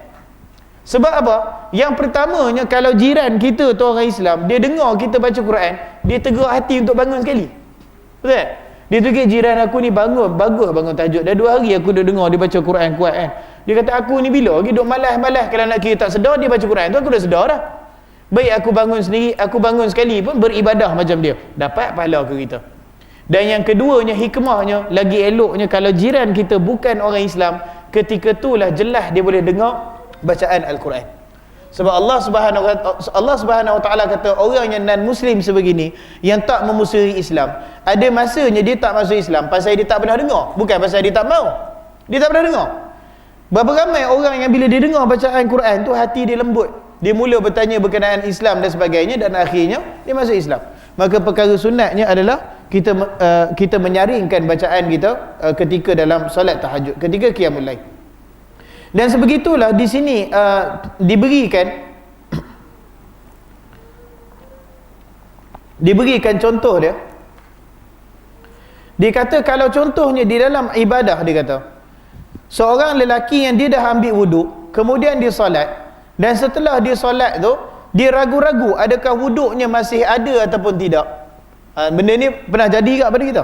Sebab apa? Yang pertamanya, kalau jiran kita tu orang Islam, dia dengar kita baca Quran, dia tergerak hati untuk bangun sekali. Betul? Dia fikir jiran aku ni bagus bangun tahajud. Dah 2 hari aku dah dengar dia baca Quran kuat kan. Dia kata aku ni bila lagi duk malas-malas, kalau nak kira tak sedar dia baca Quran tu, aku dah sedar dah. Baik aku bangun sendiri, aku bangun sekali pun beribadah macam dia, dapat pahala ke kita. Dan yang keduanya, hikmahnya, lagi eloknya kalau jiran kita bukan orang Islam, ketika itulah jelas dia boleh dengar bacaan Al-Quran. Sebab Allah Subhanahu Wa Taala kata orang yang non muslim sebegini, yang tak memusuhi Islam, ada masanya dia tak masuk Islam pasal dia tak pernah dengar, bukan pasal dia tak mau. Dia tak pernah dengar. Berapa ramai orang yang bila dia dengar bacaan Quran tu hati dia lembut, dia mula bertanya berkenaan Islam dan sebagainya, dan akhirnya dia masuk Islam. Maka perkara sunatnya adalah kita menyaringkan bacaan kita ketika dalam solat tahajud, ketika qiyamul lail. Dan sebegitulah di sini diberikan contoh dia. Dia kata kalau contohnya di dalam ibadah, dia kata seorang lelaki yang dia dah ambil wuduk, kemudian dia solat, dan setelah dia solat tu dia ragu-ragu adakah wuduknya masih ada ataupun tidak. Benda ni pernah jadi tak pada kita?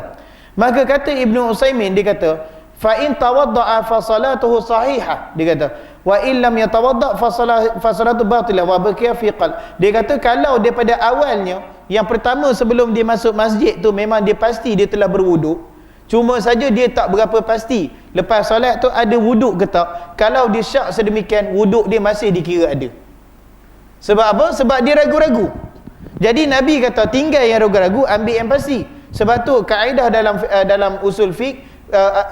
Maka kata Ibnu Utsaimin, dia kata fa in tawaddaa fa salatuhu sahihah, dia kata wa in lam yatawadda fa salatu batilah wa baqiya fi qalb. Dia kata kalau daripada awalnya, yang pertama sebelum dia masuk masjid tu memang dia pasti dia telah berwuduk, cuma saja dia tak berapa pasti lepas solat tu ada wuduk ke tak. Kalau dia syak sedemikian, wuduk dia masih dikira ada. Sebab apa? Sebab dia ragu-ragu. Jadi Nabi kata tinggal yang ragu-ragu, ambil yang pasti. Sebab tu kaedah dalam usul fiqh,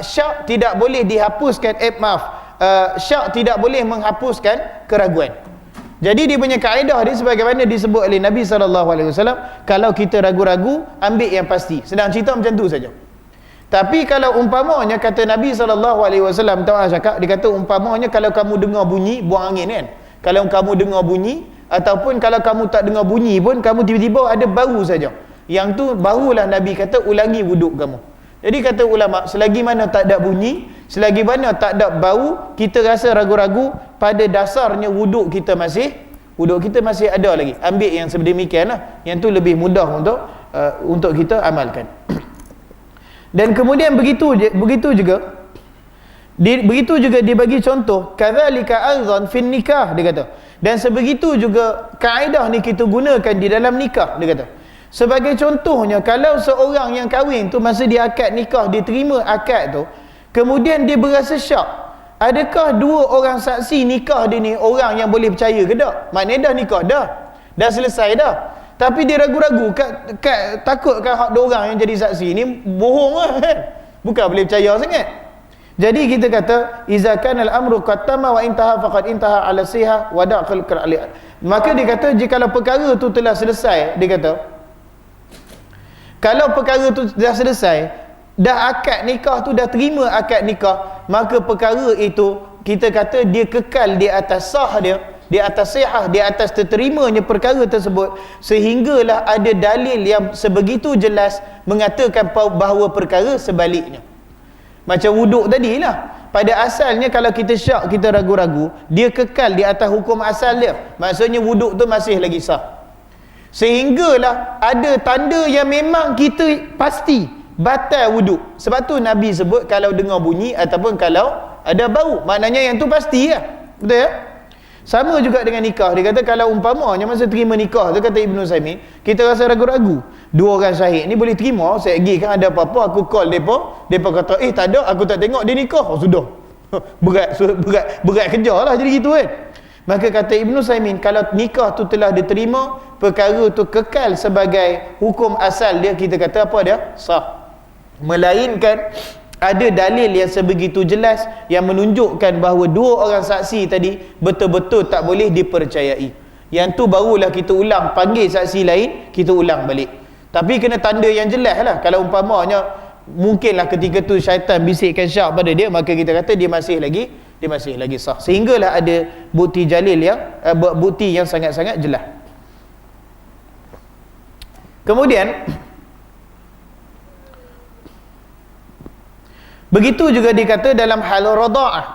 syak tidak boleh dihapuskan, syak tidak boleh menghapuskan keraguan. Jadi dia punya kaedah dia sebagaimana disebut oleh Nabi SAW, kalau kita ragu-ragu, ambil yang pasti. Sedang cerita macam tu saja. Tapi kalau umpamanya kata Nabi SAW, tahu cakap, dia kata umpamanya kalau kamu dengar bunyi, buang angin kan. Kalau kamu dengar bunyi, ataupun kalau kamu tak dengar bunyi pun, kamu tiba-tiba ada bau saja. Yang tu barulah Nabi kata ulangi wuduk kamu. Jadi kata ulama, selagi mana tak ada bunyi, selagi mana tak ada bau, kita rasa ragu-ragu, pada dasarnya wuduk kita masih ada lagi. Ambil yang sedemikian lah. Yang tu lebih mudah untuk kita amalkan. Dan kemudian begitu juga dia bagi contoh, kadzalika aidan fin nikah, dia kata. Dan sebegitu juga kaedah ni kita gunakan di dalam nikah, dia kata. Sebagai contohnya, kalau seorang yang kahwin tu masa dia akad nikah, dia terima akad tu, kemudian dia berasa syak, adakah dua orang saksi nikah dia ni orang yang boleh percaya ke tak? Maknanya dah nikah dah selesai dah, tapi dia ragu-ragu takut kan hak dua orang yang jadi saksi ni bohong lah kan, bukan boleh percaya sangat. Jadi kita kata iza kana al-amru qattama wa intaha faqad intaha ala siha wa da'qal qal. Maka dia kata jika perkara tu telah selesai, dia kata kalau perkara tu dah selesai, dah akad nikah tu, dah terima akad nikah, maka perkara itu kita kata dia kekal di atas sah dia, di atas sihah, di atas terterimanya perkara tersebut, sehinggalah ada dalil yang sebegitu jelas mengatakan bahawa perkara sebaliknya. Macam wuduk tadi lah, pada asalnya kalau kita syak, kita ragu-ragu, dia kekal di atas hukum asal dia, maksudnya wuduk tu masih lagi sah. Sehinggalah ada tanda yang memang kita pasti batal wuduk. Sebab tu Nabi sebut kalau dengar bunyi ataupun kalau ada bau, maknanya yang tu pasti lah. Betul ya? Sama juga dengan nikah. Dia kata kalau umpamanya masa terima nikah tu, kata Ibn Utsaimin, kita rasa ragu-ragu, dua orang syahid ni boleh terima, saya pergi kan ada apa-apa, aku call mereka kata tak ada, aku tak tengok dia nikah. Sudah berat kerja lah jadi gitu kan. Maka kata Ibn Utsaimin, kalau nikah tu telah diterima, perkara tu kekal sebagai hukum asal dia, kita kata apa dia? Sah. Melainkan ada dalil yang sebegitu jelas yang menunjukkan bahawa dua orang saksi tadi betul-betul tak boleh dipercayai. Yang tu barulah kita ulang, panggil saksi lain, kita ulang balik. Tapi kena tanda yang jelas lah. Kalau umpamanya mungkinlah ketika tu syaitan bisikkan syak pada dia, maka kita kata dia masih lagi sah. Sehinggalah ada bukti jalil bukti yang sangat-sangat jelas. Kemudian begitu juga dikata dalam hal rada'ah.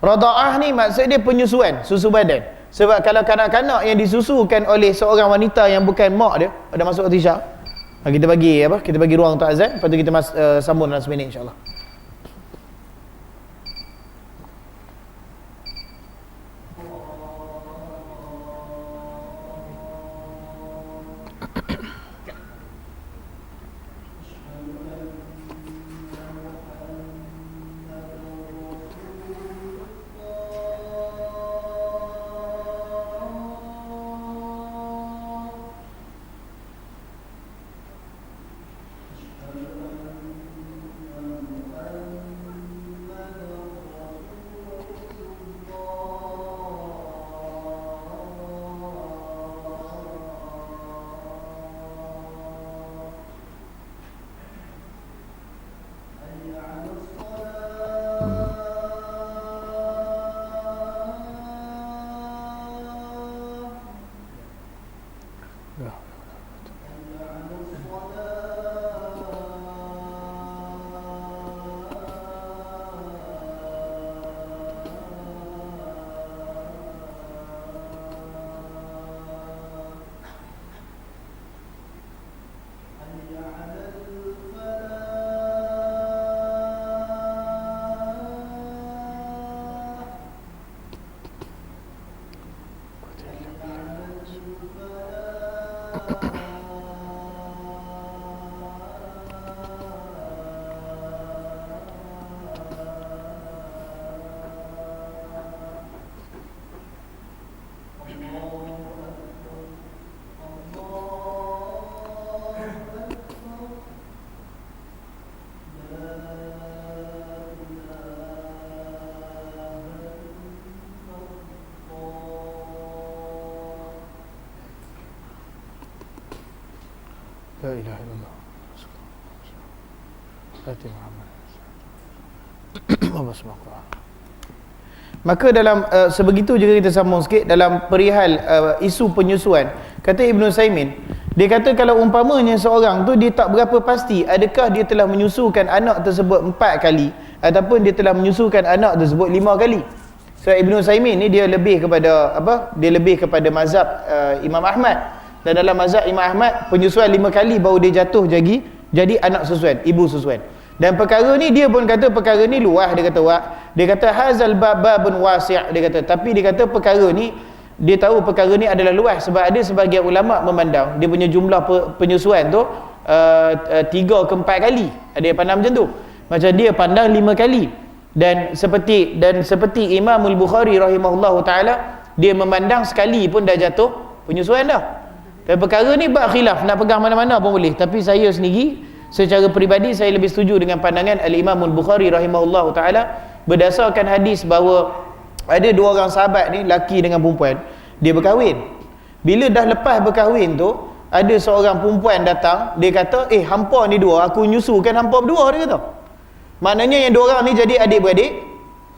Rada'ah ni maksud dia penyusuan, susu badan. Sebab kalau kanak-kanak yang disusukan oleh seorang wanita yang bukan mak dia, pada masuk waktu isyak, kita bagi ruang untuk azan, lepas tu kita sambung dalam seminit insya-Allah. La ilaha illallah. Fatih Muhammad. Maka dalam sebegitu juga kita sambung sikit dalam perihal isu penyusuan. Kata Ibn Saimin, dia kata kalau umpamanya seorang tu dia tak berapa pasti adakah dia telah menyusukan anak tersebut 4 kali ataupun dia telah menyusukan anak tersebut 5 kali. So Ibn Saimin ni dia lebih kepada apa? Dia lebih kepada mazhab Imam Ahmad. Dan dalam mazhab Imam Ahmad, penyusuan 5 kali baru dia jatuh jadi anak susuan, ibu susuan. Dan perkara ni dia pun kata perkara ni luas, dia kata hazal babun wasi', dia kata, tapi dia kata perkara ni dia tahu perkara ni adalah luas sebab ada sebahagian ulama memandang dia punya jumlah penyusuan tu 3 ke 4 kali. Ada yang pandang macam tu. Macam dia pandang 5 kali. Dan seperti Imam Al-Bukhari rahimahullahu taala, dia memandang sekali pun dah jatuh penyusuan dah. Dan perkara ni bab khilaf, nak pegang mana-mana pun boleh, tapi saya sendiri secara peribadi saya lebih setuju dengan pandangan Al-Imam Al-Bukhari rahimahullahu taala berdasarkan hadis bahawa ada 2 orang sahabat ni, laki dengan perempuan, dia berkahwin. Bila dah lepas berkahwin tu, ada seorang perempuan datang, dia kata, hampa ni 2, aku nyusukan hampa berdua, dia kata. Maknanya yang 2 orang ni jadi adik-beradik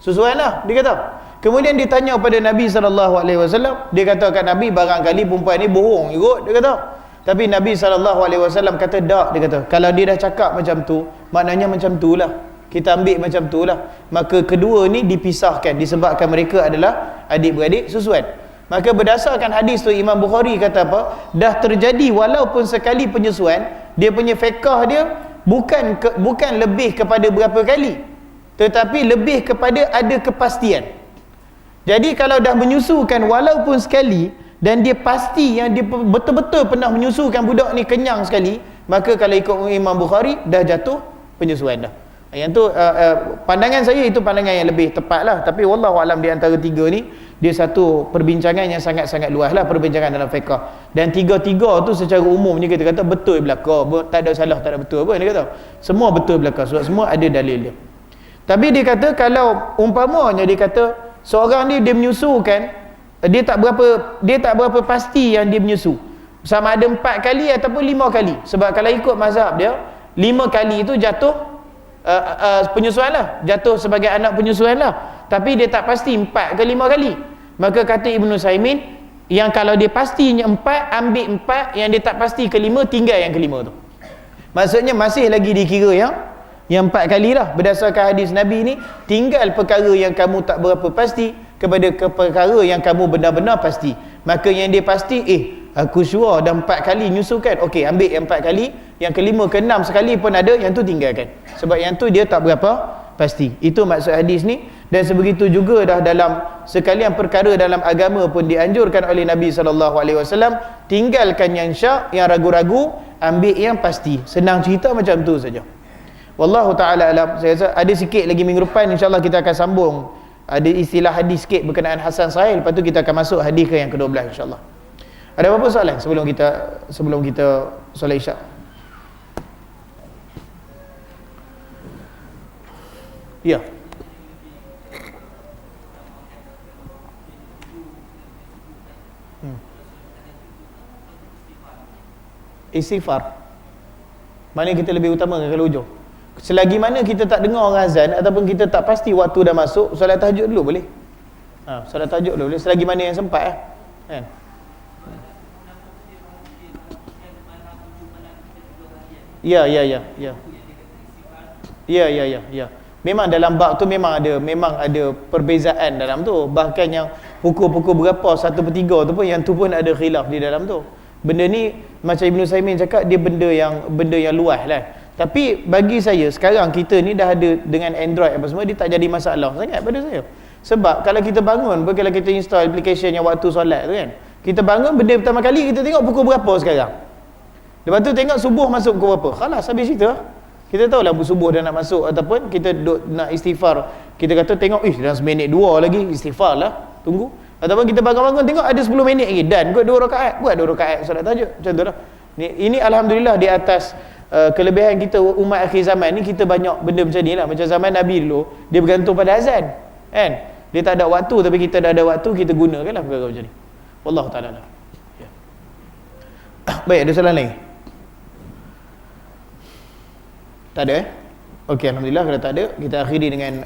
susuan lah, dia kata. Kemudian ditanya pada Nabi SAW, dia kata kat Nabi, barangkali perempuan ni bohong ikut, dia kata. Tapi Nabi SAW kata, tak, dia kata, kalau dia dah cakap macam tu, maknanya macam tu lah, kita ambil macam tu lah. Maka kedua ni dipisahkan disebabkan mereka adalah adik-beradik susuan. Maka berdasarkan hadis tu, Imam Bukhari kata apa? Dah terjadi walaupun sekali penyusuan, dia punya fiqah dia bukan lebih kepada berapa kali, tetapi lebih kepada ada kepastian. Jadi kalau dah menyusukan walaupun sekali dan dia pasti yang dia betul-betul pernah menyusukan budak ni kenyang sekali, maka kalau ikut Imam Bukhari dah jatuh penyusuan dah. Yang tu pandangan saya itu pandangan yang lebih tepat lah. Tapi wallahu alam, di antara 3 ni dia satu perbincangan yang sangat-sangat luas lah, perbincangan dalam fiqh. Dan 3-3 tu secara umumnya kita kata betul belaka, tak ada salah, tak ada betul pun, dia kata semua betul belaka sebab semua ada dalil dia. Tapi dia kata kalau umpamanya dia kata seorang ni dia menyusukan, dia tak berapa pasti yang dia menyusu sama ada 4 kali ataupun 5 kali. Sebab kalau ikut mazhab dia 5 kali itu jatuh penyusuan lah, jatuh sebagai anak penyusuan lah. Tapi dia tak pasti 4 ke 5 kali. Maka kata Ibn Saimin, yang kalau dia pastinya 4, ambil 4, yang dia tak pasti ke-5, tinggal yang ke-5 tu. Maksudnya masih lagi dikira yang 4 kali lah. Berdasarkan hadis Nabi ni, tinggal perkara yang kamu tak berapa pasti kepada perkara yang kamu benar-benar pasti. Maka yang dia pasti, aku sure dah 4 kali nyusukan, okey, ambil yang 4 kali, yang ke-5, ke-6 sekali pun ada, yang tu tinggalkan. Sebab yang tu dia tak berapa pasti. Itu maksud hadis ni. Dan sebegitu juga dah dalam sekalian perkara dalam agama pun dianjurkan oleh Nabi SAW, tinggalkan yang syak, yang ragu-ragu, ambil yang pasti. Senang cerita macam tu saja. Wallahu ta'ala alam. Saya rasa ada sikit lagi minggu depan, insyaAllah kita akan sambung. Ada istilah hadis sikit berkenaan Hasan Sahih. Lepas tu kita akan masuk hadis ke yang ke-12 insyaAllah. Ada apa-apa soalan sebelum kita solat isyak? Ya. Istighfar. Mana kita lebih utamakan kalau hujung? Selagi mana kita tak dengar orang azan ataupun kita tak pasti waktu dah masuk, solat tahajud dulu boleh. Solat tahajud dulu boleh, selagi mana yang sempat kan. Ya. Memang dalam bab tu memang ada perbezaan dalam tu. Bahkan yang pukul-pukul berapa 1/3 tu pun, yang tu pun ada khilaf di dalam tu. Benda ni macam Ibn Saimin cakap, dia benda yang luas lah. Tapi bagi saya sekarang kita ni dah ada dengan Android apa semua, dia tak jadi masalah sangat pada saya. Sebab kalau kita bangun, kalau kita install application yang waktu solat tu kan, kita bangun, benda pertama kali kita tengok pukul berapa sekarang. Lepas tu tengok subuh masuk pukul berapa. Khalas, habis cerita. Kita tahu lah subuh dah nak masuk, ataupun kita nak istighfar, kita kata tengok dalam 1 minit 2 lagi, istighfar lah, tunggu. Ataupun kita bangun-bangun tengok ada 10 minit lagi, dan buat 2 rakaat solat tahajud. Macam tu lah. Ini alhamdulillah di atas kelebihan kita umat akhir zaman ni, kita banyak benda macam ni lah. Macam zaman Nabi dulu, dia bergantung pada azan kan, dia tak ada waktu, tapi kita dah ada waktu, kita gunakan lah perkara macam ni. Wallahu ta'ala. Baik, ada soalan lagi? Tak ada Okey, alhamdulillah. Kalau tak ada, kita akhiri dengan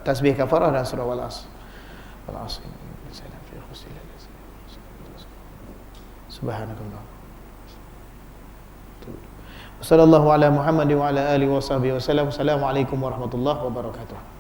tasbih kafarah dan surah Wal-Asr. Wal-Asr. Subhanakallah. Wassallallahu ala Muhammad wa ala alihi wa sahbihi wasallam. Assalamualaikum warahmatullahi wabarakatuh.